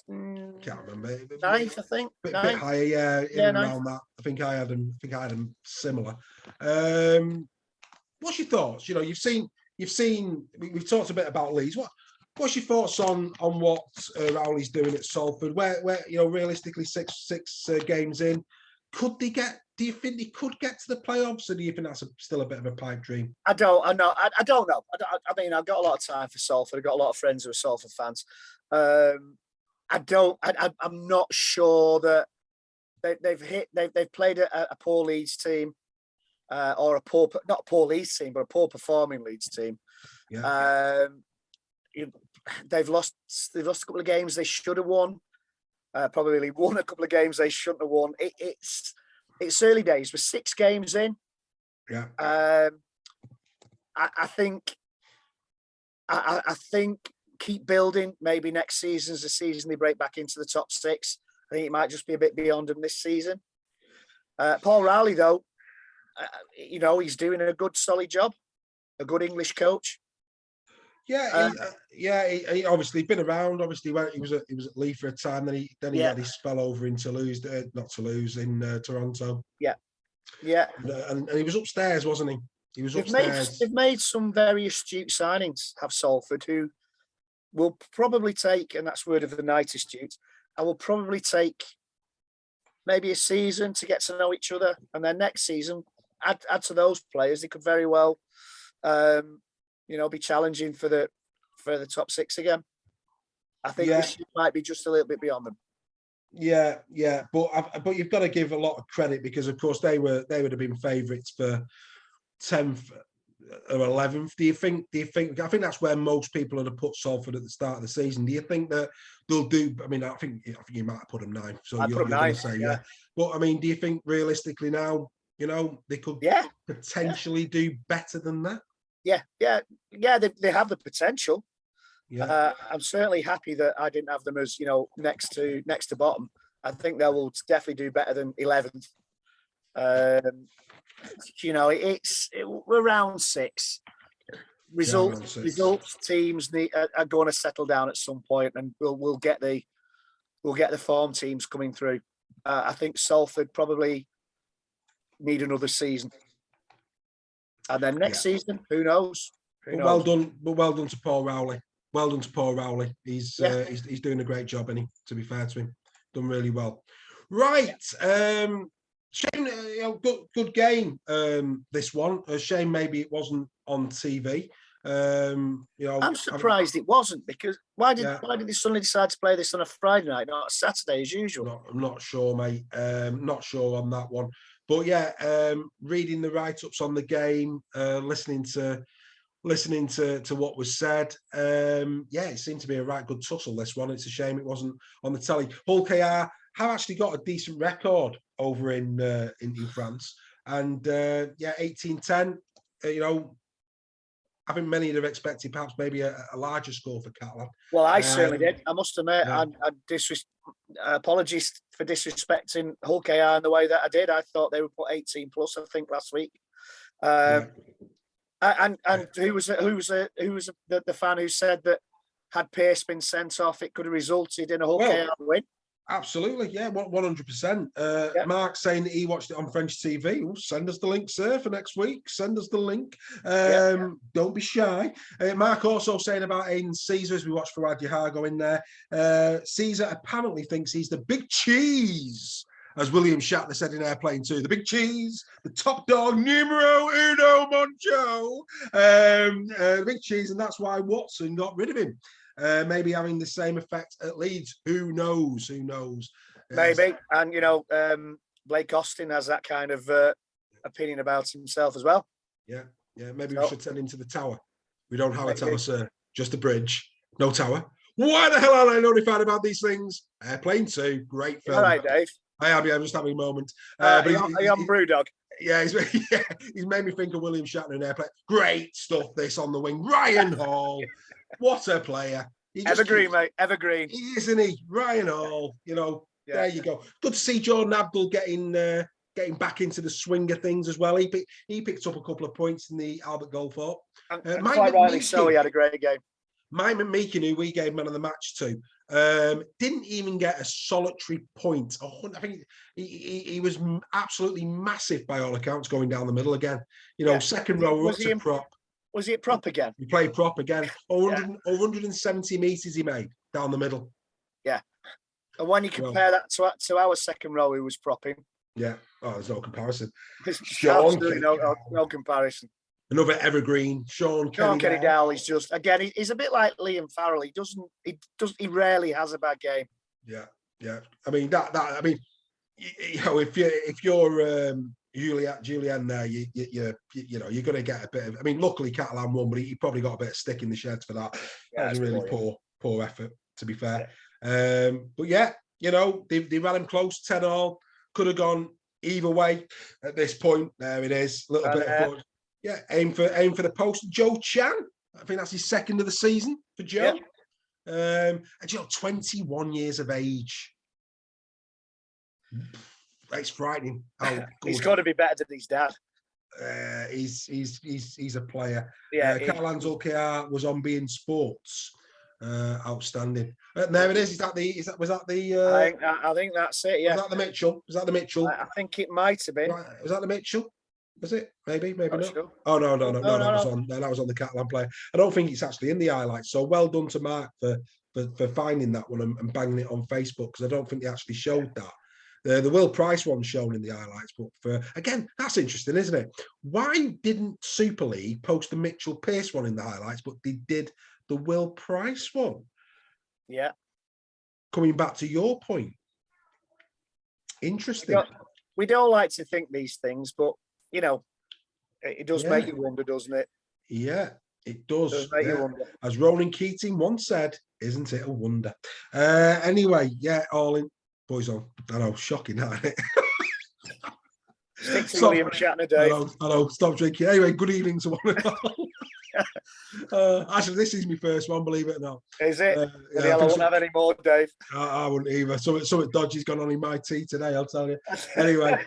Can't remember. 9th, I think. Bit higher, around that. I think I had them similar. What's your thoughts? You've seen. We've talked a bit about Leeds. What's your thoughts on what Rowley's doing at Salford? Where realistically six games in, could they get? Do you think they could get to the playoffs, or do you think that's still a bit of a pipe dream? I don't know. I mean, I've got a lot of time for Salford. I've got a lot of friends who are Salford fans. I'm not sure that they've played a poor Leeds team, or not a poor Leeds team, but a poor performing Leeds team. Yeah. They've lost a couple of games they should have won. Probably won a couple of games they shouldn't have won. It's early days. We're 6 games in. Yeah. I think keep building. Maybe next season's the season they break back into the top 6. I think it might just be a bit beyond them this season. Paul Rowley, though, he's doing a good, solid job. A good English coach. Yeah, he obviously been around. Obviously, he was at Leeds for a time. Then he had his spell over in Toulouse, not Toulouse, in Toronto. Yeah. And he was upstairs, wasn't he? He was upstairs. They've made some very astute signings. Have Salford, who will probably take, and that's word of the night, astute. I will probably take maybe a season to get to know each other, and then next season add to those players. They could very well. Be challenging for the top 6 again. I think this might be just a little bit beyond them. Yeah, but you've got to give a lot of credit because, of course, they would have been favourites for 10th or 11th. Do you think? I think that's where most people would have put Salford at the start of the season. Do you think that they'll do? I mean, I think you might have put them 9th. So you're going to say But I mean, do you think realistically now, they could potentially do better than that? Yeah. They have the potential. Yeah. I'm certainly happy that I didn't have them as next to bottom. I think they will definitely do better than 11th. We're round 6. Results teams are going to settle down at some point, and we'll get the form teams coming through. I think Salford probably need another season. And then next season, who knows? Well done to Paul Rowley. Well done to Paul Rowley. He's doing a great job, and to be fair to him, done really well. Right, Shane, good game. This one, shame maybe it wasn't on TV. I'm surprised it wasn't, because why did they suddenly decide to play this on a Friday night, not a Saturday as usual? I'm not sure, mate. Not sure on that one. But reading the write-ups on the game, listening to what was said, it seemed to be a right good tussle, this one. It's a shame it wasn't on the telly. Hull KR have actually got a decent record over in France, and 18-10. I think many would have expected perhaps maybe a larger score for Catalan. Well, I certainly did. I must admit, apologies for disrespecting Hull KR in the way that I did. I thought they would put 18 plus, I think, last week. And who was the fan who said that had Pearce been sent off, it could have resulted in a Hull KR win. Absolutely, yeah, 100%. Mark saying that he watched it on French TV. Ooh, send us the link, sir, for next week. Send us the link. Don't be shy. Mark also saying about Aiden Caesar, as we watched Fawad Yahago in there. Caesar apparently thinks he's the big cheese, as William Shatner said in Airplane 2. The big cheese, the top dog, numero uno moncho. The big cheese, and that's why Watson got rid of him. Maybe having the same effect at Leeds. Who knows? Who knows? Maybe. And, Blake Austin has that kind of opinion about himself as well. Yeah. Maybe we should send him to the tower. We don't have a tower, sir. Just a bridge. No tower. Why the hell are I notified about these things? Airplane 2. Great film. All right, Dave. I am. Yeah, I'm just having a moment. Are you on Brewdog? Yeah, he's made me think of William Shatner in Airplane. Great stuff, this on the wing. Ryan Hall. What a player. Evergreen, mate. Evergreen. Isn't he? Ryan Hall. There you go. Good to see Jordan Abdul getting back into the swing of things as well. He picked up a couple of points in the Albert Goldthorpe. And quite rightly so, he had a great game. Mike McMeekin, who we gave man of the match to, didn't even get a solitary point. I think he was absolutely massive by all accounts going down the middle again. Second row up to prop. Was he at prop again? He played prop again. 170 metres he made down the middle. Yeah. And when you compare that to our second row who was propping. Yeah. Oh, there's no comparison. There's absolutely no comparison. Another evergreen, Sean Kenny Dowell is just, again, he's a bit like Liam Farrell. He rarely has a bad game. Yeah. I mean, if you're Julian there, you're going to get a bit of. I mean, luckily Catalan won, but he probably got a bit of stick in the sheds for that. That was a really poor effort, to be fair. Yeah. But yeah, they ran him close, 10-all. Could have gone either way at this point. There it is, a little bit of. Yeah, aim for the post. Joe Chan, I think that's his second of the season for Joe. Yeah. And 21 years of age. It's frightening. He's got to be better than his dad. He's a player. Yeah. Catalan's OKR was on being sports. Outstanding. There it is. Was that the? I think that's it. Yeah. Was that the Mitchell? I think it might have been. Was that the Mitchell? Was it? Maybe not. Sure. Oh no. That was on the Catalan player. I don't think it's actually in the highlights. So well done to Mark for finding that one and banging it on Facebook, because I don't think they actually showed that. The Will Price one's shown in the highlights, but again, that's interesting, isn't it? Why didn't Super League post the Mitchell Pearce one in the highlights, but they did the Will Price one? Yeah. Coming back to your point, interesting. We don't like to think these things, but it does make you wonder, doesn't it? Yeah, it does. It does make you wonder. As Ronan Keating once said, "Isn't it a wonder?" Anyway, all in. Boys on. I know, shocking, isn't it? Stick to William Shatner, Dave. I know, stop drinking. Anyway, good evening to one and all. Actually, this is my first one, believe it or not. Is it? I won't have any more, Dave. I wouldn't either. Something dodgy's gone on in my tea today, I'll tell you. Anyway,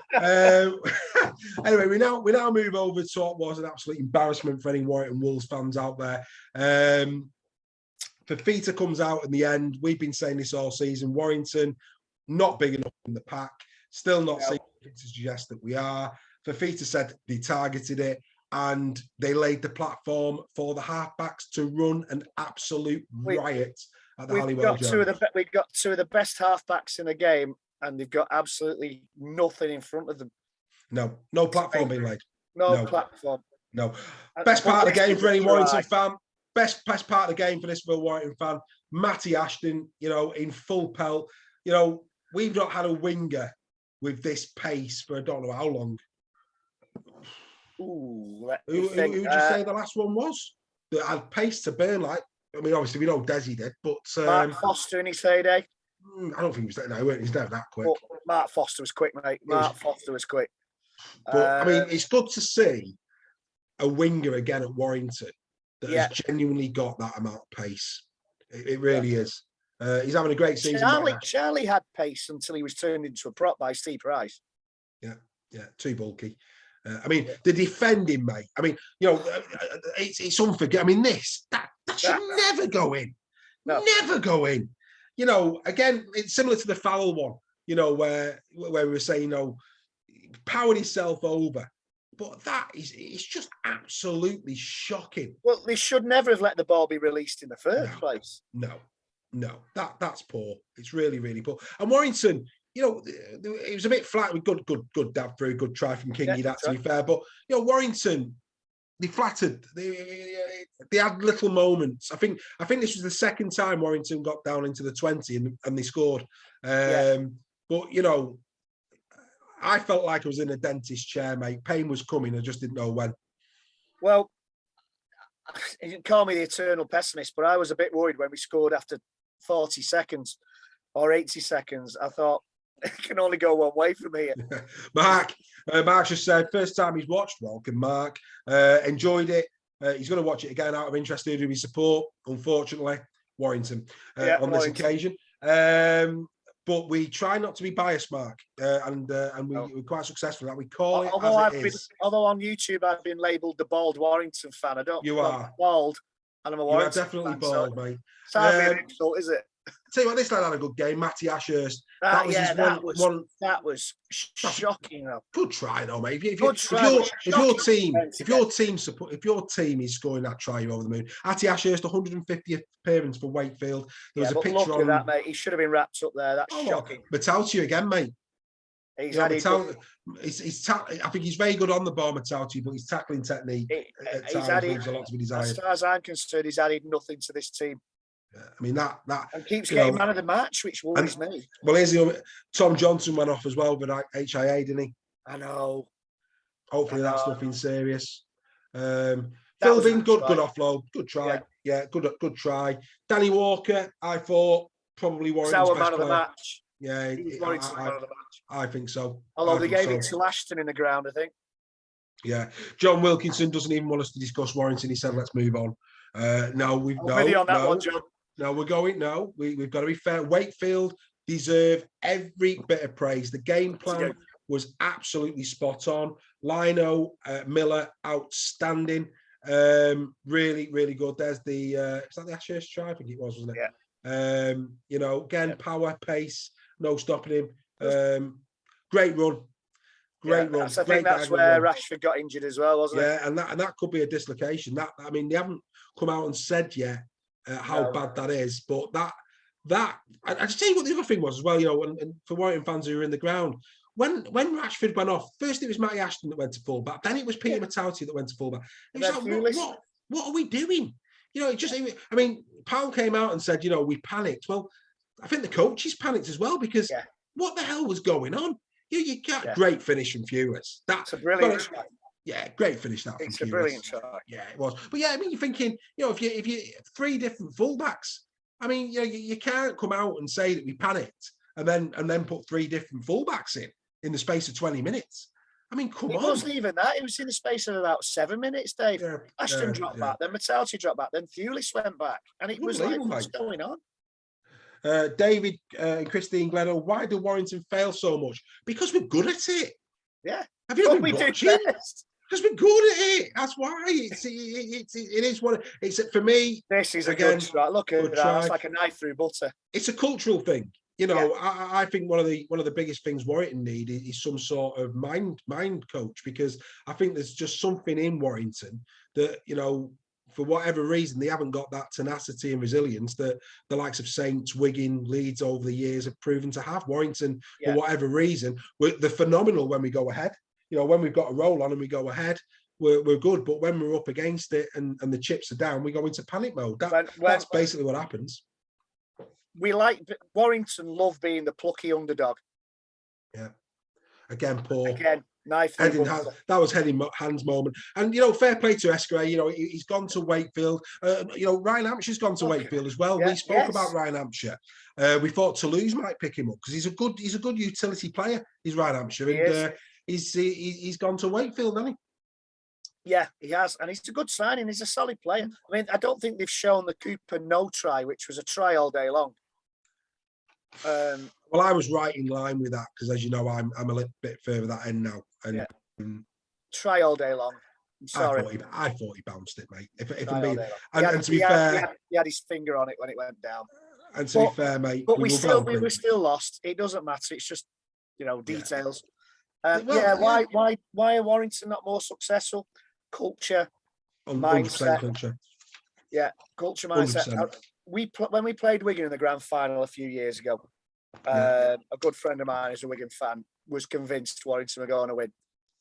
we now move over to what was an absolute embarrassment for any Warrington Wolves fans out there. Fafita comes out in the end. We've been saying this all season. Warrington, not big enough in the pack. Still not seeing to suggest that we are. Fafita said they targeted it and they laid the platform for the halfbacks to run an absolute riot at the Halliwell Jones. We've got two of the best halfbacks in the game, and they've got absolutely nothing in front of them. No platform being laid. No platform. No. Best part of the game for any Warrington fan. Best part of the game for this Will Warrington fan. Matty Ashton, in full pelt. We've not had a winger with this pace for I don't know how long. Who would you say the last one was? That had pace to burn like? I mean, obviously we know Desi did, but Mark Foster in his heyday. I don't think he was that. No, he's never that quick. But Mark Foster was quick, mate. Foster was quick. But I mean, it's good to see a winger again at Warrington that has genuinely got that amount of pace. It really is. He's having a great season. Charlie had pace until he was turned into a prop by Steve Price. Yeah, too bulky. I mean, the defending, mate. I mean, it's unforgettable. I mean, that should never go in. No. Never go in. You know, again, it's similar to the Farrell one, you know, where we were saying, you know, powered himself over. But it's just absolutely shocking. Well, they should never have let the ball be released in the first place. No. That's poor. It's really, really poor. And Warrington, you know, it was a bit flat with good dab through, good try from Kingy, that to be fair. But you know, Warrington, they flattered. They had little moments. I think this was the second time Warrington got down into the 20 and they scored. But you know, I felt like I was in a dentist chair, mate. Pain was coming. I just didn't know when. Well, you can call me the eternal pessimist, but I was a bit worried when we scored after 40 seconds or 80 seconds. I thought it can only go one way from here. Mark just said first time he's watched. Welcome, Mark. Enjoyed it. He's going to watch it again out of interest. Who do we support? Unfortunately, Warrington on this occasion. But we try not to be biased, Mark, and we're quite successful. That we call it although on YouTube I've been labelled the bald Warrington fan. I don't. You are bald, and I'm a Warrington. You are definitely fan, bald, so mate. It's hardly an insult, is it? Tell you what, this lad had a good game. Matty Ashurst. That was shocking. Though. Good try, though, mate. If your team is scoring that try, you're over the moon. Matty Ashurst, 150th appearance for Wakefield. There was a picture look at that, mate. He should have been wrapped up there. That's shocking. Matauti again, mate. I think he's very good on the ball, Matauti, but his tackling technique at times leaves a lot to be desired. As far as I'm concerned, he's added nothing to this team. I mean that and keeps getting man of the match, which worries me. Well, here's the other, Tom Johnson went off as well with HIA, didn't he? I know. Hopefully that's nothing serious. Philbin, good offload, good try. Yeah, good try. Danny Walker, I thought probably Warrington's best man of the player. match. Yeah, man of the match. I think so. Although they gave it to Ashton in the ground, I think. Yeah, John Wilkinson doesn't even want us to discuss Warrington. He said, "Let's move on." No, we've with you on that one, John. No, we're going. No, we've got to be fair. Wakefield deserve every bit of praise. The game plan was absolutely spot on. Lino, Miller, outstanding. Really, really good. There's the is that the Ashurst try? I think it was, wasn't it? Yeah. You know, again, power, pace, no stopping him. Great run. Great run. I think that's where Rashford got injured as well, wasn't it? Yeah, and that could be a dislocation. They haven't come out and said yet how bad that is, but I just tell you what the other thing was as well, you know, and for Warrington fans who were in the ground, when Rashford went off, first it was Matty Ashton that went to fullback, then it was Peter Matauti that went to fullback. It was like, what are we doing? You know, Powell came out and said, you know, we panicked. Well, I think the coaches panicked as well because what the hell was going on? You got great finish from Fewers. That's a brilliant shot. Yeah, great finish that. It's a brilliant shot. Yeah, it was. But yeah, I mean, you're thinking, you know, if you three different fullbacks, I mean, you know, you can't come out and say that we panicked and then put three different fullbacks in the space of 20 minutes. I mean, come on. It wasn't even that. It was in the space of about 7 minutes, Dave. Yeah, Ashton dropped back, then Matauti dropped back, then Thewlis went back. And it was like, what's going on? David and Christine Glenno, why do Warrington fail so much? Because we're good at it. Yeah. Have you been watching? Because we're good at it. That's why it is what it's for me. This is a good try. Look at that. It's like a knife through butter. It's a cultural thing. You know, I think one of the biggest things Warrington need is some sort of mind coach, because I think there's just something in Warrington that, you know, for whatever reason, they haven't got that tenacity and resilience that the likes of Saints, Wigan, Leeds over the years have proven to have. Warrington, for whatever reason, they're phenomenal when we go ahead. You know, when we've got a roll on and we go ahead, we're good. But when we're up against it and the chips are down, we go into panic mode. That's basically what happens. Warrington love being the plucky underdog. Yeah. Again, Paul. Again, knife. That was heading hands moment. And, you know, fair play to Esquire. You know, he's gone to Wakefield. You know, Ryan Hampshire's gone to Wakefield as well. We spoke about Ryan Hampshire. We thought Toulouse might pick him up because he's a good utility player. He's Ryan Hampshire. And he's gone to Wakefield, hasn't he? Yeah, he has. And he's a good signing. He's a solid player. I mean, I don't think they've shown the Cooper no try, which was a try all day long. Well, I was right in line with that because, as you know, I'm a little bit further that end now. And try all day long. I'm sorry. I thought he bounced it, mate. If I'm I know being, that. and to be fair, he had his finger on it when it went down. and to be fair, mate, but we were still lost. It doesn't matter. It's just, details. Why are Warrington not more successful? Culture, 100% mindset. culture. Yeah, culture, mindset. 100%. When we played Wigan in the grand final a few years ago, a good friend of mine who's a Wigan fan was convinced Warrington were going to win.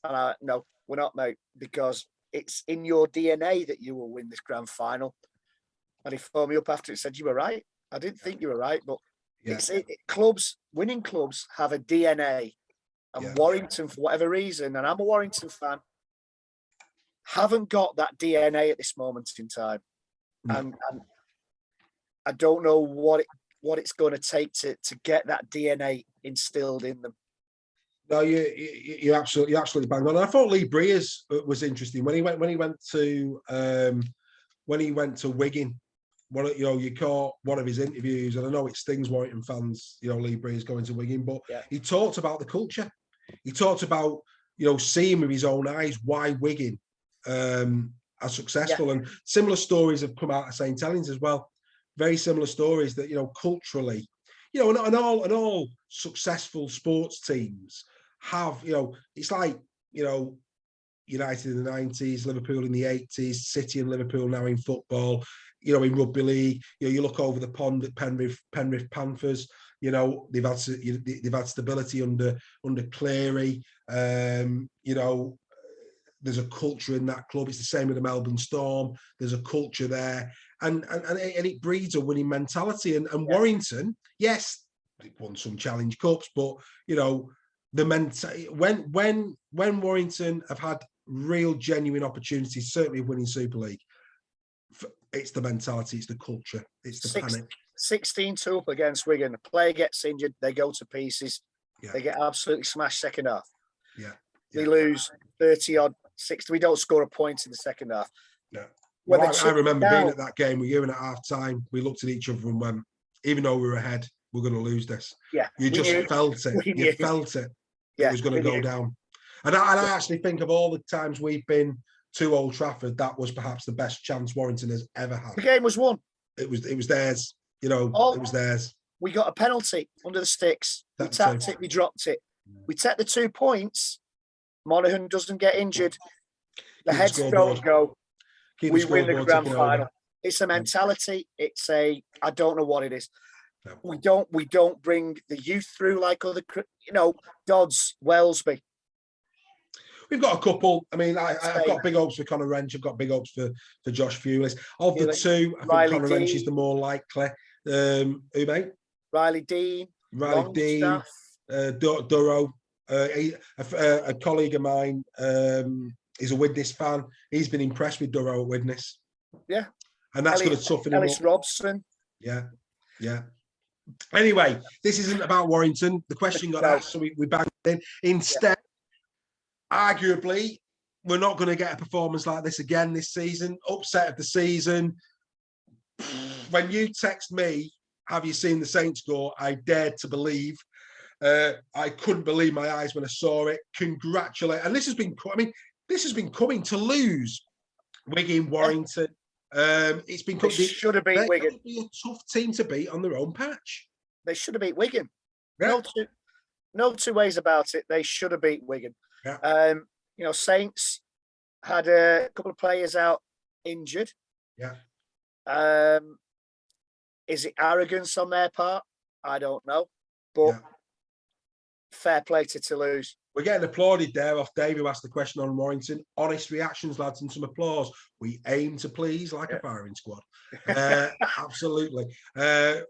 And no, we're not, mate, because it's in your DNA that you will win this grand final. And he phoned me up after and said, you were right. I didn't think you were right, but winning clubs have a DNA. And Warrington, for whatever reason, and I'm a Warrington fan, haven't got that DNA at this moment in time. No. And I don't know what it's going to take to get that DNA instilled in them. No, you're absolutely bang on. I thought Lee Breers was interesting when he went to Wigan. You caught one of his interviews, and I know it stings Warrington fans. Lee Breers going to Wigan, but he talked about the culture. He talked about seeing with his own eyes why Wigan are successful, and similar stories have come out of St. Helens as well. Very similar stories that culturally, and all successful sports teams have, it's like, United in the 90s, Liverpool in the 80s, City and Liverpool now in football, in rugby league. You look over the pond at Penrith Panthers. They've had stability under Cleary. There's a culture in that club. It's the same with the Melbourne Storm. There's a culture there, and it breeds a winning mentality. And Warrington, yes, they've won some Challenge Cups, but when Warrington have had real genuine opportunities, certainly of winning Super League, it's the mentality, it's the culture, it's the panic. 16-2 up against Wigan. A player gets injured, they go to pieces. They get absolutely smashed second half. We lose 30-odd, 60. We don't score a point in the second half. No. Well, I remember being at that game with you, and at half time, we looked at each other and went, even though we were ahead, we're going to lose this. Yeah. You just felt it. You felt it. It was going to go down. And I actually think of all the times we've been to Old Trafford, that was perhaps the best chance Warrington has ever had. The game was won. It was theirs. It was theirs. We got a penalty under the sticks. We tapped it. We dropped it. We take the 2 points. Monaghan doesn't get injured. The heads don't go. We win the grand final. It's a mentality. It's I don't know what it is. No. We don't bring the youth through like other, Dodds, Wellesby. We've got a couple. I mean, I've got big hopes for Conor Wrench. I've got big hopes for Josh Fewless. Of the two, I think Conor Wrench is the more likely. Who, mate? Riley Dean. Durrow. A colleague of mine is a Widnes fan. He's been impressed with Durrow at Widnes. Yeah. And that's going to toughen him up. Ellis Robson. Yeah. Anyway, this isn't about Warrington. The question got asked, so we banged in. Instead, arguably, we're not going to get a performance like this again this season. Upset of the season. When you text me, have you seen the Saints score? I dared to believe. I couldn't believe my eyes when I saw it. Congratulate. And this has been coming to lose. Wigan, Warrington. It's been they should have beat Wigan. Be a tough team to beat on their own patch. They should have beat Wigan. Yeah. No two ways about it. They should have beat Wigan. Yeah. Saints had a couple of players out injured. Yeah. Is it arrogance on their part? I don't know. But fair play to Toulouse. We're getting applauded there off Dave, who asked the question on Warrington. Honest reactions, lads, and some applause. We aim to please like a firing squad. Absolutely. Dave,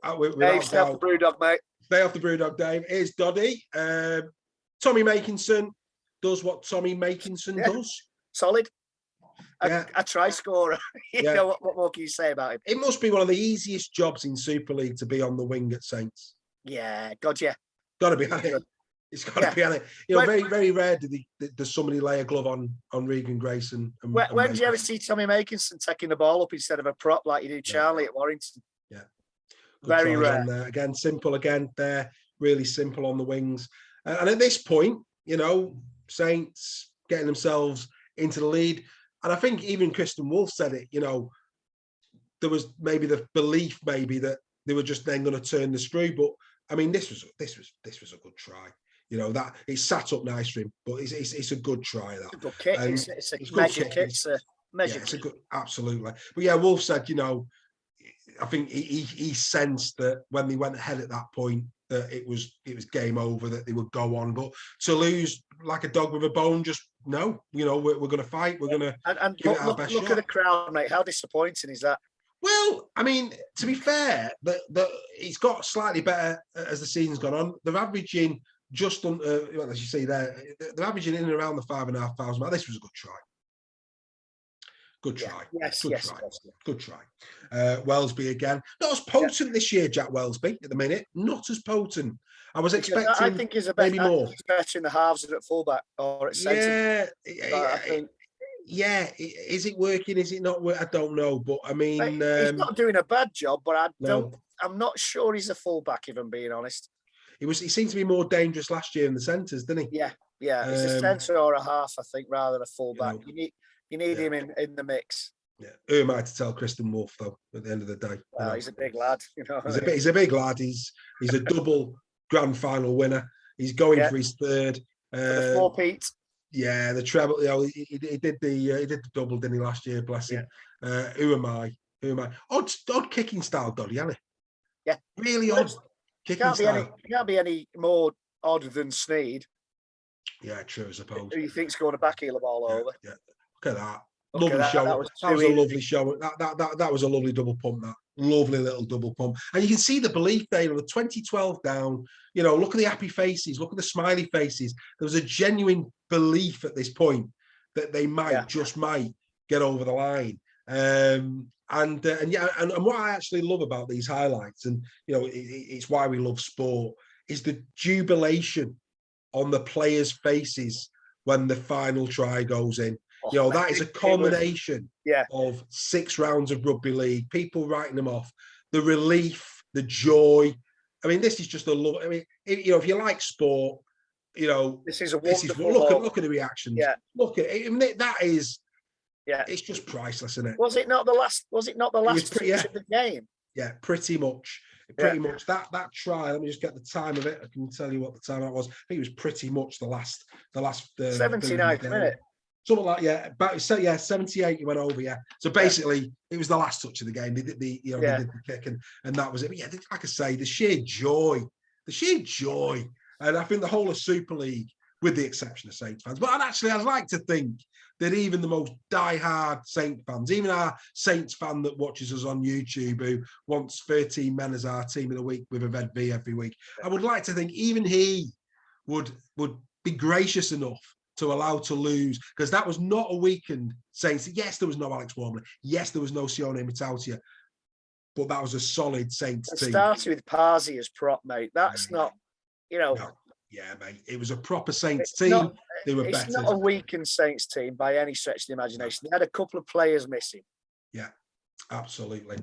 stay off the Brewdog, mate. Stay off the Brewdog, Dave. Here's Doddy. Tommy Makinson does what Tommy Makinson does. Solid. A try scorer. What more can you say about him? It must be one of the easiest jobs in Super League to be on the wing at Saints. Yeah, God, yeah. Got to be on it. It's got to be on it. Very, very rare does somebody lay a glove on Regan Grace. When did you ever see Tommy Makinson taking the ball up instead of a prop like you do Charlie at Warrington? Yeah. Good very rare. Again, simple again there. Really simple on the wings. And at this point, Saints getting themselves into the lead. And I think even Kristen Wolf said it, there was maybe the belief maybe that they were just then going to turn the screw. But I mean, this was a good try. That it sat up nice for him, but it's a good try. That it's a good kick. It's a measure kick. It's a measure kick. A good, absolutely. But yeah, Wolf said, I think he sensed that when they went ahead at that point, that it was game over, that they would go on. But to lose like a dog with a bone, just no. We're going to fight. We're going to give it our best shot. Look at the crowd, mate. How disappointing is that? Well, I mean, to be fair, that it's got slightly better as the season's gone on. They're averaging just under, as you see there, they're averaging in and around the 5,500 mark. This was a good try. Good try. Good try. Wellesby again. Not as potent this year, Jack Wellesby, at the minute. Not as potent. I was expecting I think he's maybe more. He's better in the halves than at fullback or at centre. I think. Yeah, is it working? Is it not working? I don't know, but I mean, he's not doing a bad job. But I'm not sure he's a fullback, if I'm being honest. He seemed to be more dangerous last year in the centres, didn't he? Yeah. He's a centre or a half, I think, rather than a fullback. You need him in the mix. Yeah, who am I to tell Kristen Wolf though? At the end of the day, he's a big lad. He's a big lad. He's a double grand final winner. He's going for his third. For the 4-peat. Yeah, the treble. He did the double, didn't he, last year? Bless him. Yeah. Who am I? Odd kicking style, Doddy, hasn't he? Yeah, really odd kicking style. Can't be any more odd than Sneed. Yeah, true. I suppose. Who you think's going to backheel the ball over? Yeah. Look at that. Lovely show. That was a lovely show. That was a lovely double pump. That lovely little double pump, and you can see the belief there. The 2012 down. Look at the happy faces. Look at the smiley faces. There was a genuine belief at this point that they might get over the line. And what I actually love about these highlights, and it's why we love sport, is the jubilation on the players' faces when the final try goes in. That is a culmination of 6 rounds of rugby league, people writing them off, the relief, the joy. I mean, this is just a love. I mean, if you like sport, this is a wonderful. Look at the reactions. Yeah. Look at it. I mean, that is. Yeah. It's just priceless, isn't it? Was it not the last touch of the game? Yeah, pretty much. Pretty much that try. Let me just get the time of it. I can tell you what the time that was. I think it was pretty much the last 79th minute. Something like but 78. He went over. Yeah. So basically, it was the last touch of the game. They did the they did the kick, and that was it. But yeah, like I say, the sheer joy, and I think the whole of Super League, with the exception of Saints fans. But I'd like to think that even the most die-hard Saints fans, even our Saints fan that watches us on YouTube, who wants 13 men as our team of the week with a Ved V every week, I would like to think even he would be gracious enough to allow to lose, because that was not a weakened Saints. Yes, there was no Alex Warmley. Yes, there was no Sione Matautia, but that was a solid Saints team. Started with Parsi as prop, mate. That's not, No. Yeah, mate. It was a proper Saints team. They were better. It's not a weakened Saints team by any stretch of the imagination. They had a couple of players missing. Yeah, absolutely.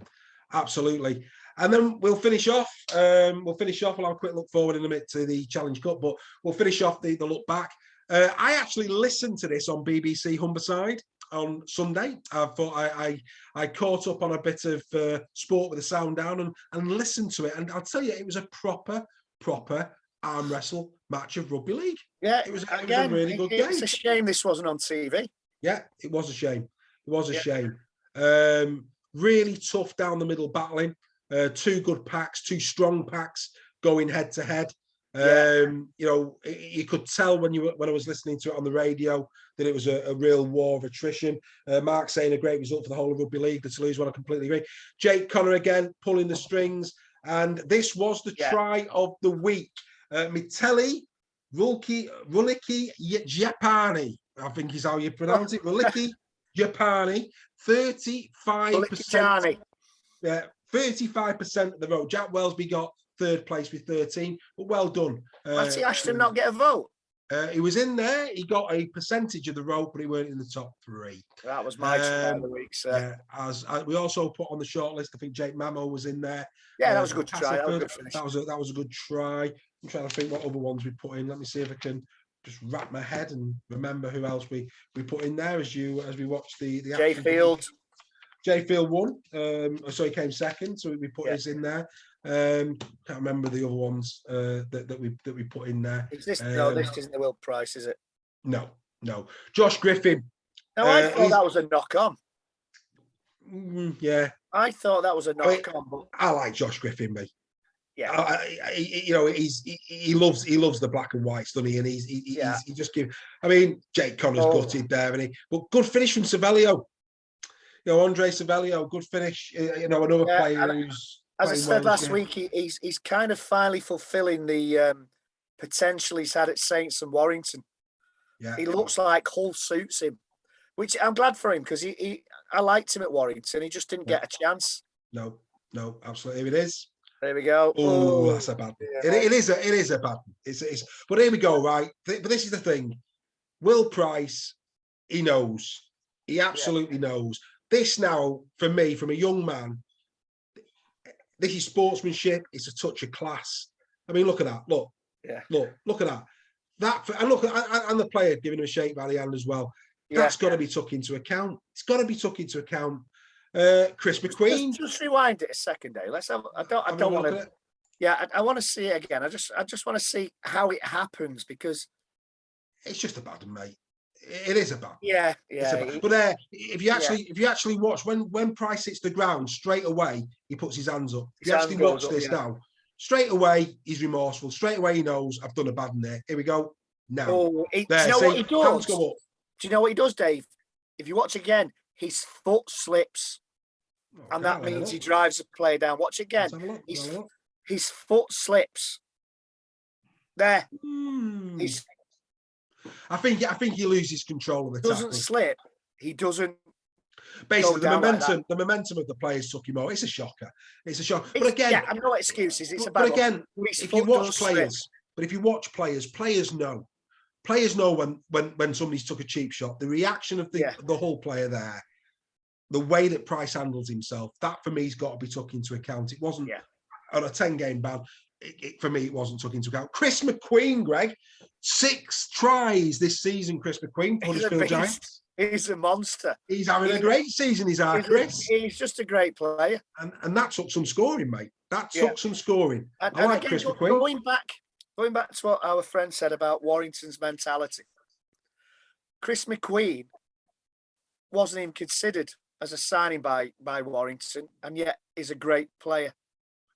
And then we'll finish off. We'll have a quick look forward in a minute to the Challenge Cup, but we'll finish off the look back. I actually listened to this on BBC Humberside on Sunday. I thought I caught up on a bit of sport with the sound down and listened to it. And I'll tell you, it was a proper arm wrestle match of rugby league. Yeah, it was a really good game. It's a shame this wasn't on TV. Yeah, it was a shame. Shame. Really tough down the middle battling. 2 good packs, 2 strong packs going head to head. You could tell when I was listening to it on the radio that it was a real war of attrition. Mark saying a great result for the whole of rugby league. The Toulouse one, I completely agree. Jake Connor again pulling the strings, and this was the try of the week. Miteli Ruliki Japani, I think is how you pronounce it. Ruliki Japani, 35%. Yeah, 35% of the vote. Jack Wellesby got 3rd place with 13, but well done. Matty Ashton not get a vote? He was in there. He got a percentage of the vote, but he weren't in the top 3. That was my try of the week, sir. We also put on the shortlist, I think Jake Mamo was in there. Yeah, that was a good try. That was a good finish. That was a good try. I'm trying to think what other ones we put in. Let me see if I can wrap my head and remember who else we put in there as we watch the Jay Field. Jay Field won. So he came second, so we put his in there. Can't remember the other ones that we put in there. Is this no? This isn't the Will Price, is it? No. Josh Griffin. No, I thought that was a knock on. Yeah, I thought that was a knock on. But I like Josh Griffin, mate. Yeah, he loves the black and white, doesn't he? And he just give. I mean, Jake Connor's gutted there, but good finish from Savelio. Andre Savelio, good finish. Another player who's. As I said last week, he's kind of finally fulfilling the potential he's had at Saints and Warrington. Yeah, he looks like Hull suits him, which I'm glad for him because I liked him at Warrington. He just didn't get a chance. No, absolutely. Here it is. There we go. Oh, that's a bad one. Yeah. It is a bad one. It's. But here we go. Right, but this is the thing. Will Price, he knows. He absolutely knows. This now, for me, from a young man, this is sportsmanship. It's a touch of class. I mean, look at that. Look at that. And the player giving him a shake by the hand as well. That's got to be took into account. It's got to be took into account. Chris McQueen. Just rewind it a second, Dave. Let's have. I don't want to. Yeah, I want to see it again. I just want to see how it happens because it's just a bad one, mate. It is a bad one. Yeah. But if you actually watch when Price hits the ground straight away, he puts his hands up. If you actually watch this now, straight away he's remorseful. Straight away he knows I've done a bad one there. Here we go. Now, do you know what he does? Do you know what he does, Dave? If you watch again, his foot slips. And that means he drives the player down. Watch again. His foot slips. There. I think he loses control of the tackle. Doesn't slip. He doesn't. Basically, the momentum of the players took him out. It's a shocker. But again, I'm no excuses. It's but again, if you watch players, players know. Players know when somebody's took a cheap shot. The reaction of the whole player there. The way that Price handles himself, that for me has got to be took into account. It wasn't on a 10-game ban. For me, it wasn't took into account. Chris McQueen, Greg, 6 tries this season. Chris McQueen, Huddersfield Giants. He's a monster. He's having a great season. Chris. He's just a great player. And that took some scoring, mate. That took some scoring. And I like again, Chris McQueen. Going back to what our friend said about Warrington's mentality. Chris McQueen wasn't even considered as a signing by Warrington, and yet is a great player.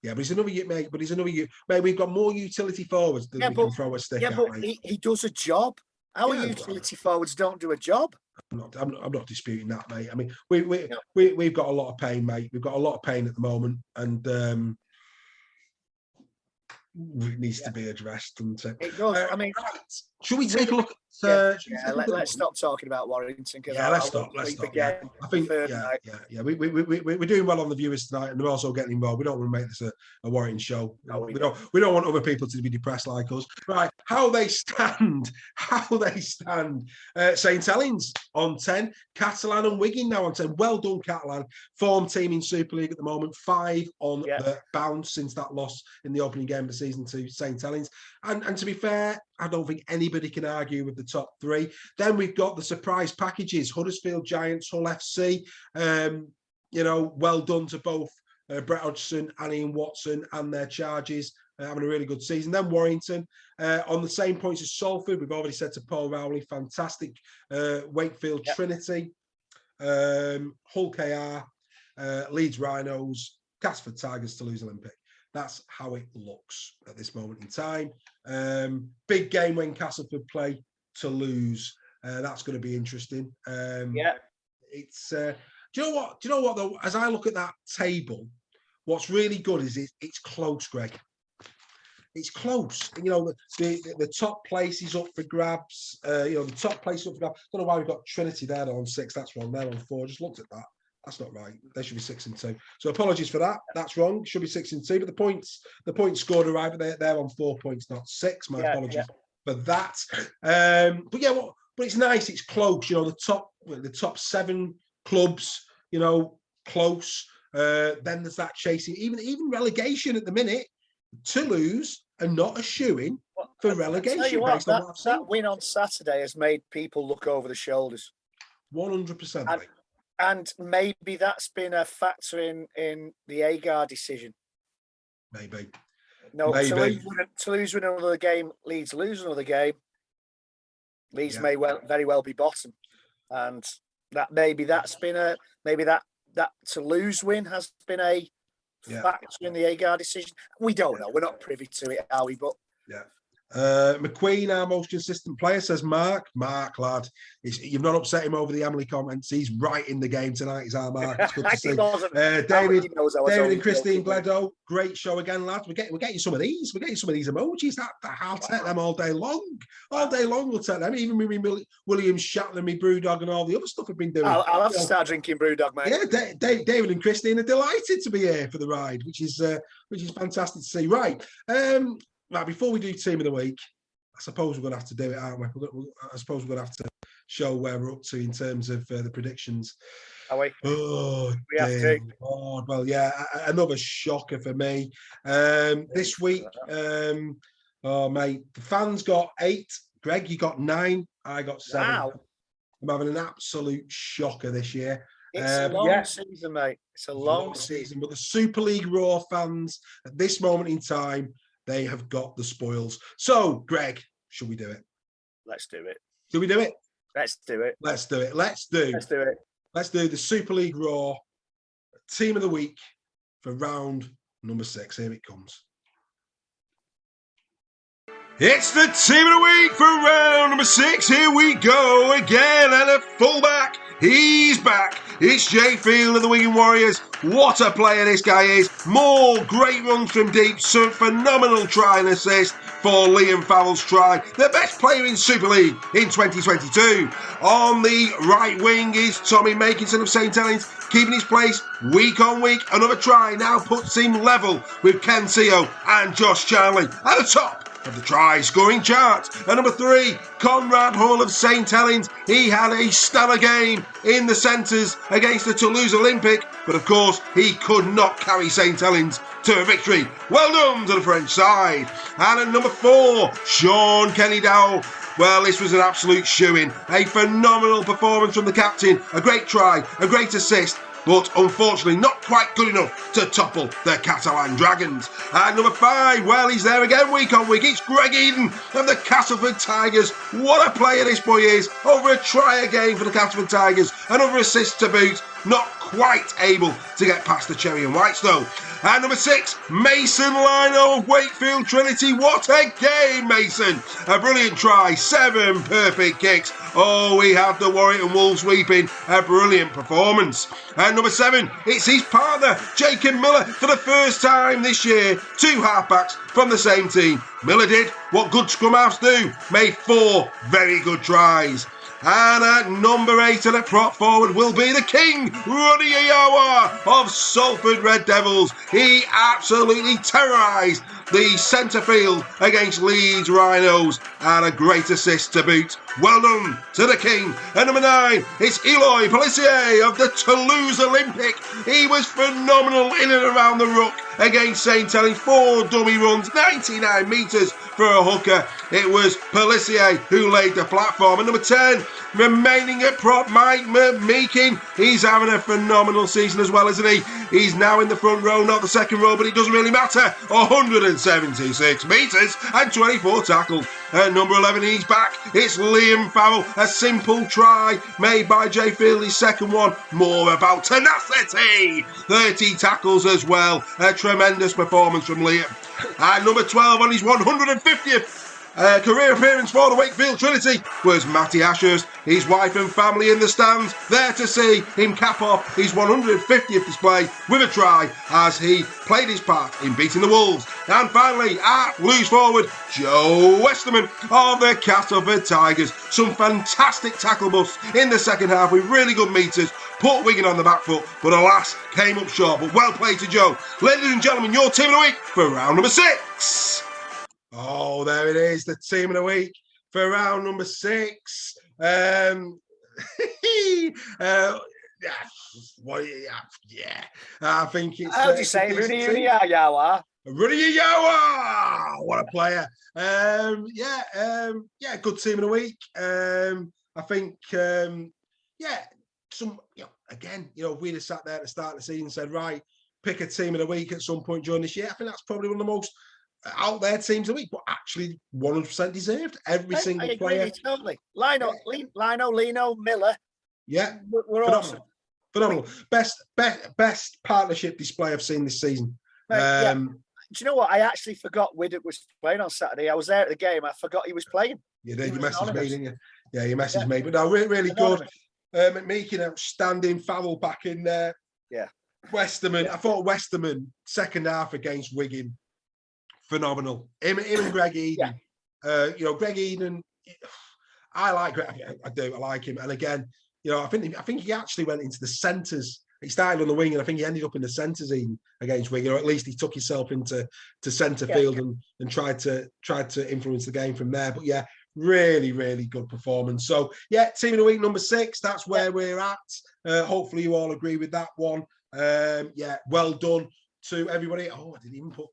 Yeah, but he's another year, mate. Mate, we've got more utility forwards than we can throw a stick at. But he does a job. Our utility forwards don't do a job. I'm not disputing that, mate. I mean, we've got a lot of pain, mate. We've got a lot of pain at the moment, and it needs to be addressed. And it does. I mean, right. Should we take a look? Let's stop talking about Warrington. Let's stop. Again. I think we're doing well on the viewers tonight, and they're also getting involved. We don't want to make this a Warrington show. No, we don't want other people to be depressed like us. Right? How they stand? St Helens on 10, Catalan and Wigan now on 10. Well done, Catalan. Form team in Super League at the moment. 5 on the bounce since that loss in the opening game of the season to St Helens. And to be fair, I don't think anybody can argue with the top 3. Then we've got the surprise packages: Huddersfield Giants, Hull FC. Well done to both Brett Hodgson and Ian Watson and their charges, having a really good season. Then Warrington on the same points as Salford. We've already said to Paul Rowley, fantastic. Wakefield Trinity, Hull KR, Leeds Rhinos, Castleford Tigers, Toulouse Olympic. That's how it looks at this moment in time. Big game when Castleford play Toulouse. That's going to be interesting. It's. Do you know what though? As I look at that table, what's really good is it's close, Greg. It's close. The top place is up for grabs. The top place is up for grabs. I don't know why we've got Trinity there on 6. That's wrong. They're on 4. Just looked at that. That's not right. They should be 6 and 2. So apologies for that. That's wrong. Should be 6 and 2. But the points scored are right, but they're on 4 points, not 6. My apologies for that. But it's nice. It's close. The top 7 clubs. Close. Then there's that chasing. Even relegation at the minute. Toulouse are not a shoo-in. for relegation based on what I've seen. That win on Saturday has made people look over the shoulders. 100%. And maybe that's been a factor in the Agar decision. Maybe. No, Toulouse win another game, Leeds lose another game. Leeds may very well be bottom, and that Toulouse win has been a factor in the Agar decision. We don't know. We're not privy to it, are we? But McQueen, our most consistent player, says Mark. Mark, lad, you've not upset him over the Emily comments. He's right in the game tonight. He's our Mark. It's good to see. David and Christine Bledo, great show again, lads. We're getting some of these. We're getting some of these emojis. I'll take them all day long. All day long, we'll take them. Even with William Shatner, me Brewdog, and all the other stuff we've been doing. I'll have to start drinking Brewdog, mate. Yeah, David and Christine are delighted to be here for the ride, which is fantastic to see. Right. Right, before we do Team of the Week, I suppose we're going to have to do it, aren't we? I suppose we're going to have to show where we're up to in terms of the predictions. Are we? Oh, we have to. Lord. Well, yeah, another shocker for me. This week, mate, the fans got 8. Greg, you got 9. I got 7. Wow. I'm having an absolute shocker this year. It's a long season, mate. It's a long season. But the Super League Raw fans, at this moment in time, they have got the spoils. So, Greg, should we do it? Let's do it. Do we do it? Let's do it. Let's do it. Let's do the Super League Raw Team of the Week for round number 6. Here it comes. It's the Team of the Week for round number 6. Here we go again. And a fullback. He's back. It's Jay Field of the Wigan Warriors. What a player this guy is. More great runs from deep. Some phenomenal try and assist for Liam Farrell's try. The best player in Super League in 2022. On the right wing is Tommy Makinson of St Helens, keeping his place week on week. Another try now puts him level with Ken Seo and Josh Charlie at the top of the try scoring chart. At number 3, Conrad Hall of St Helens. He had a stellar game in the centres against the Toulouse Olympic, but of course he could not carry St Helens to a victory. Well done to the French side. And at number 4, Sean Kenny Dowell. Well, this was an absolute shoo-in. A phenomenal performance from the captain. A great try, a great assist, but unfortunately not quite good enough to topple the Catalan Dragons. And number 5, well, he's there again week on week. It's Greg Eden of the Castleford Tigers. What a player this boy is. Over a try a game for the Castleford Tigers. Another assist to boot. Not quite able to get past the Cherry and Whites though. And number 6, Mason Lino of Wakefield Trinity. What a game, Mason. A brilliant try, 7 perfect kicks. Oh, we have the Warrington Wolves weeping. A brilliant performance. And number 7, it's his partner, Jacob Miller, for the first time this year. 2 halfbacks from the same team. Miller did what good scrum halves do, made 4 very good tries. And at number 8 and a prop forward will be the king, Ruddy Ayawa of Salford Red Devils. He absolutely terrorised the centre field against Leeds Rhinos, and a great assist to boot. Well done to the king. And number 9, it's Eloy Pelissier of the Toulouse Olympic. He was phenomenal in and around the ruck against St Helens. 4 dummy runs, 99 metres for a hooker. It was Pelissier who laid the platform. And number 10, remaining at prop, Mike Meekin. He's having a phenomenal season as well, isn't he? He's now in the front row, not the second row, but it doesn't really matter. 176 metres and 24 tackles. At number 11, he's back. It's Liam Farrell. A simple try made by Jay Field, his second one. More about tenacity. 30 tackles as well. A tremendous performance from Liam. At number 12, on his 150th career appearance for the Wakefield Trinity, was Matty Ashurst. His wife and family in the stands, there to see him cap off his 150th display with a try as he played his part in beating the Wolves. And finally, at loose forward, Joe Westerman of the Castleford Tigers. Some fantastic tackle busts in the second half with really good metres. Put Wigan on the back foot, but alas, came up short. But well played to Joe. Ladies and gentlemen, your team of the week for round number 6. Oh, there it is, the team of the week for round number 6. Yeah. I think it's. How do you say Rooney Yawa? Rooney Yawa! what a player. Yeah, good team of the week. I think, again, if we'd have sat there at the start of the season and said, right, pick a team of the week at some point during this year, I think that's probably one of the most out there teams of the week, but actually 100% deserved. Every single player. I agree, totally. Lino, Miller. Yeah, we're awesome. Phenomenal. Best partnership display I've seen this season. Yeah. Do you know what? I actually forgot Widdock was playing on Saturday. I was there at the game. I forgot he was playing. You did. You messaged me, didn't you? Yeah, you messaged me. But no, really good. McMeekin, outstanding foul back in there. Yeah. Westerman. I thought Westerman second half against Wigan, phenomenal. Him and Greg Eden. Greg Eden. I like Greg. I do. I like him. And again, I think he actually went into the centres. He started on the wing, and I think he ended up in the centres even against Wigan, or at least he took himself into centre field and tried to influence the game from there. But yeah, really, really good performance. So yeah, team of the week number 6. That's where we're at. Hopefully you all agree with that one. Well done to everybody. I didn't even put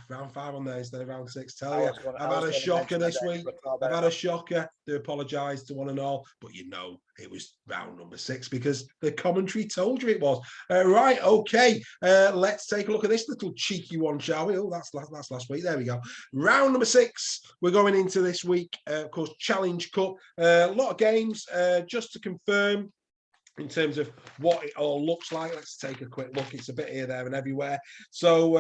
round 5 on there instead of round 6. Tell you, I've had a shocker this week. I've had a shocker. Do apologise to one and all, but it was round number 6 because the commentary told you it was. Right, okay. Let's take a look at this little cheeky one, shall we? Oh, that's last week. There we go. Round number 6. We're going into this week, of course, Challenge Cup. A lot of games. Just to confirm, in terms of what it all looks like, let's take a quick look. It's a bit here, there, and everywhere. So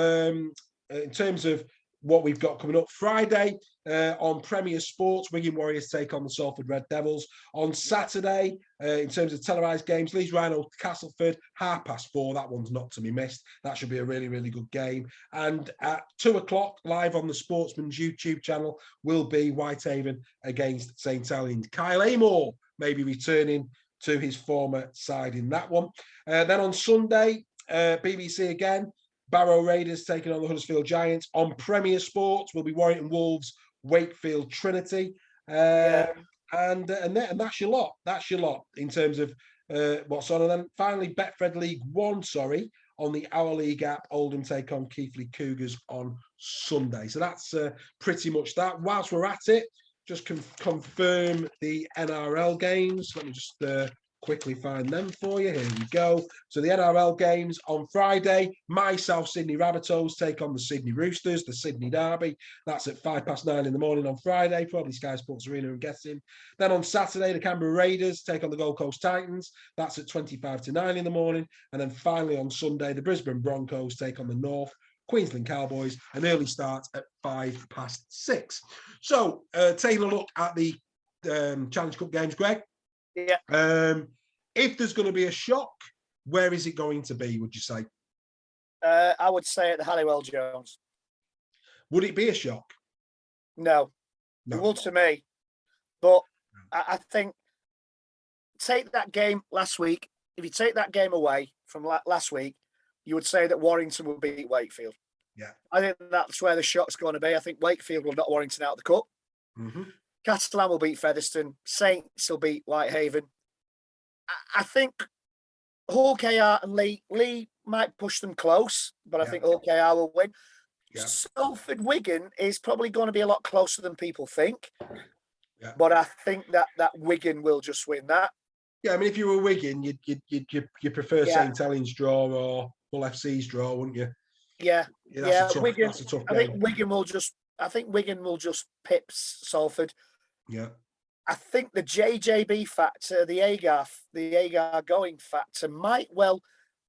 in terms of what we've got coming up, Friday on Premier Sports, Wigan Warriors take on the Salford Red Devils. On Saturday, in terms of televised games, Leeds Rhino, Castleford, 4:30. That one's not to be missed. That should be a really, really good game. And at 2:00, live on the Sportsman's YouTube channel, will be Whitehaven against St Helens. Kyle Amor may be returning to his former side in that one. Then on Sunday, BBC again, Barrow Raiders taking on the Huddersfield Giants. On Premier Sports will be Warrington Wolves, Wakefield Trinity. And that's your lot. That's your lot in terms of what's on. And then finally, Betfred League 1, on the Our League app, Oldham take on Keighley Cougars on Sunday. So that's pretty much that. Whilst we're at it, just confirm the NRL games. Let me just quickly find them for you. Here we go. So the NRL games on Friday, my South Sydney Rabbitohs take on the Sydney Roosters, the Sydney Derby. That's at 9:05 in the morning on Friday, probably Sky Sports Arena, I'm guessing. Then on Saturday, the Canberra Raiders take on the Gold Coast Titans. That's at 9:25 in the morning. And then finally on Sunday, the Brisbane Broncos take on the North Queensland Cowboys, an early start at 6:05. So, taking a look at the Challenge Cup games, Greg. Yeah. If there's going to be a shock, where is it going to be, would you say? I would say at the Halliwell Jones. Would it be a shock? No. It would to me. But I think, take that game last week. If you take that game away from last week, you would say that Warrington will beat Wakefield. Yeah. I think that's where the shock's going to be. I think Wakefield will knock Warrington out of the cup. Mm-hmm. Catalan will beat Featherstone. Saints will beat Whitehaven. I think Hull KR and Lee might push them close, but I think Hull KR will win. Yeah. Salford Wigan is probably going to be a lot closer than people think. Yeah. But I think that Wigan will just win that. Yeah, I mean, if you were Wigan, you prefer St Helens draw or Hull FC's draw, wouldn't you? Yeah, that's a tough game. I think Wigan will just pip Salford. Yeah. I think the JJB factor, the Agar going factor, might well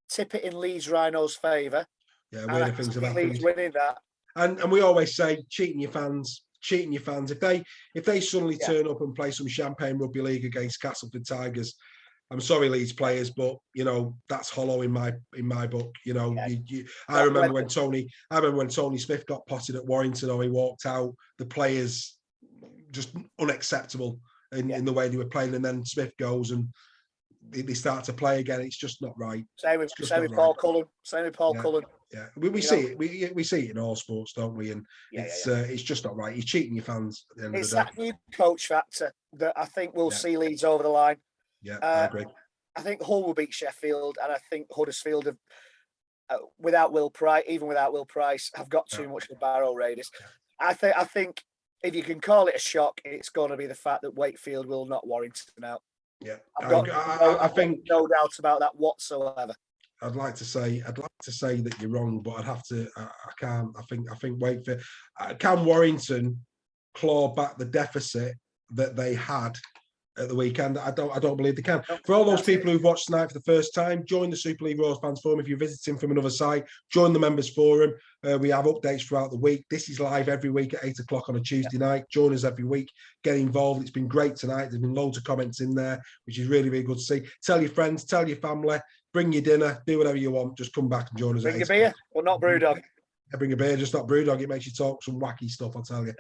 tip it in Leeds Rhinos' favour. Yeah, weirder things have happened. Leeds winning that. And we always say cheating your fans. If they suddenly turn up and play some Champagne Rugby League against Castleford Tigers, I'm sorry, Leeds players, but that's hollow in my book. I remember when Tony Smith got potted at Warrington, or he walked out. The players just unacceptable in the way they were playing, and then Smith goes and they start to play again. It's just not right. Same with Paul Cullen. Cullen. Yeah, we see it. We see it in all sports, don't we? And it's just not right. He's cheating your fans at the end of the day. It's that new coach factor that I think will see Leeds over the line. Yeah, I agree. I think Hull will beat Sheffield, and I think Huddersfield without Will Price, even without Will Price, have got too much of Barrow Raiders. I think if you can call it a shock, it's going to be the fact that Wakefield will not Warrington out. Yeah, I think no doubt about that whatsoever. I'd like to say that you're wrong, but I'd have to. I can't. I think Wakefield. Can Warrington claw back the deficit that they had at the weekend? I don't believe they can. For all those people who've watched tonight for the first time, join the Super League Rose Fans Forum. If you're visiting from another site, join the members forum. We have updates throughout the week. This is live every week at 8 o'clock on a Tuesday night. Join us every week. Get involved. It's been great tonight. There's been loads of comments in there, which is really, really good to see. Tell your friends, tell your family, bring your dinner, do whatever you want. Just come back and join us. Bring a beer, but not Brewdog. Bring a beer, just not Brewdog. It makes you talk some wacky stuff, I'll tell you.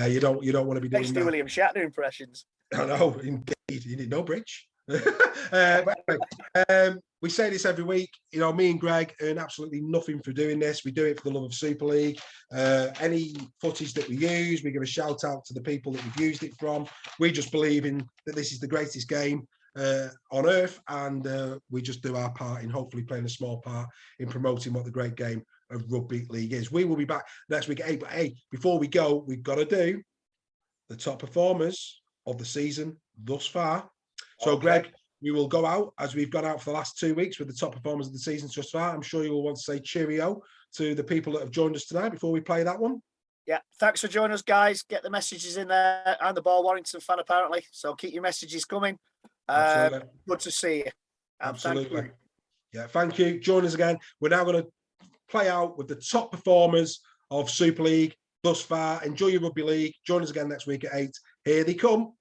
You don't want to be doing that. William Shatner impressions. I know, indeed. You need no bridge. But anyway, we say this every week. You know, me and Greg earn absolutely nothing for doing this. We do it for the love of Super League. Any footage that we use, we give a shout out to the people that we've used it from. We just believe in that this is the greatest game on earth, and we just do our part in hopefully playing a small part in promoting what the great game of Rugby League is. We will be back next week at 8. But hey, before we go, we've got to do the top performers of the season thus far. So, Greg, we will go out as we've gone out for the last 2 weeks with the top performers of the season thus far. I'm sure you will want to say cheerio to the people that have joined us tonight before we play that one. Yeah, thanks for joining us, guys. Get the messages in there. I'm the Ball Warrington fan, apparently. So keep your messages coming. Good to see you. Absolutely. Thank you. Yeah, thank you. Join us again. We're now going to play out with the top performers of Super League thus far. Enjoy your Rugby League. Join us again next week at 8. Here they come.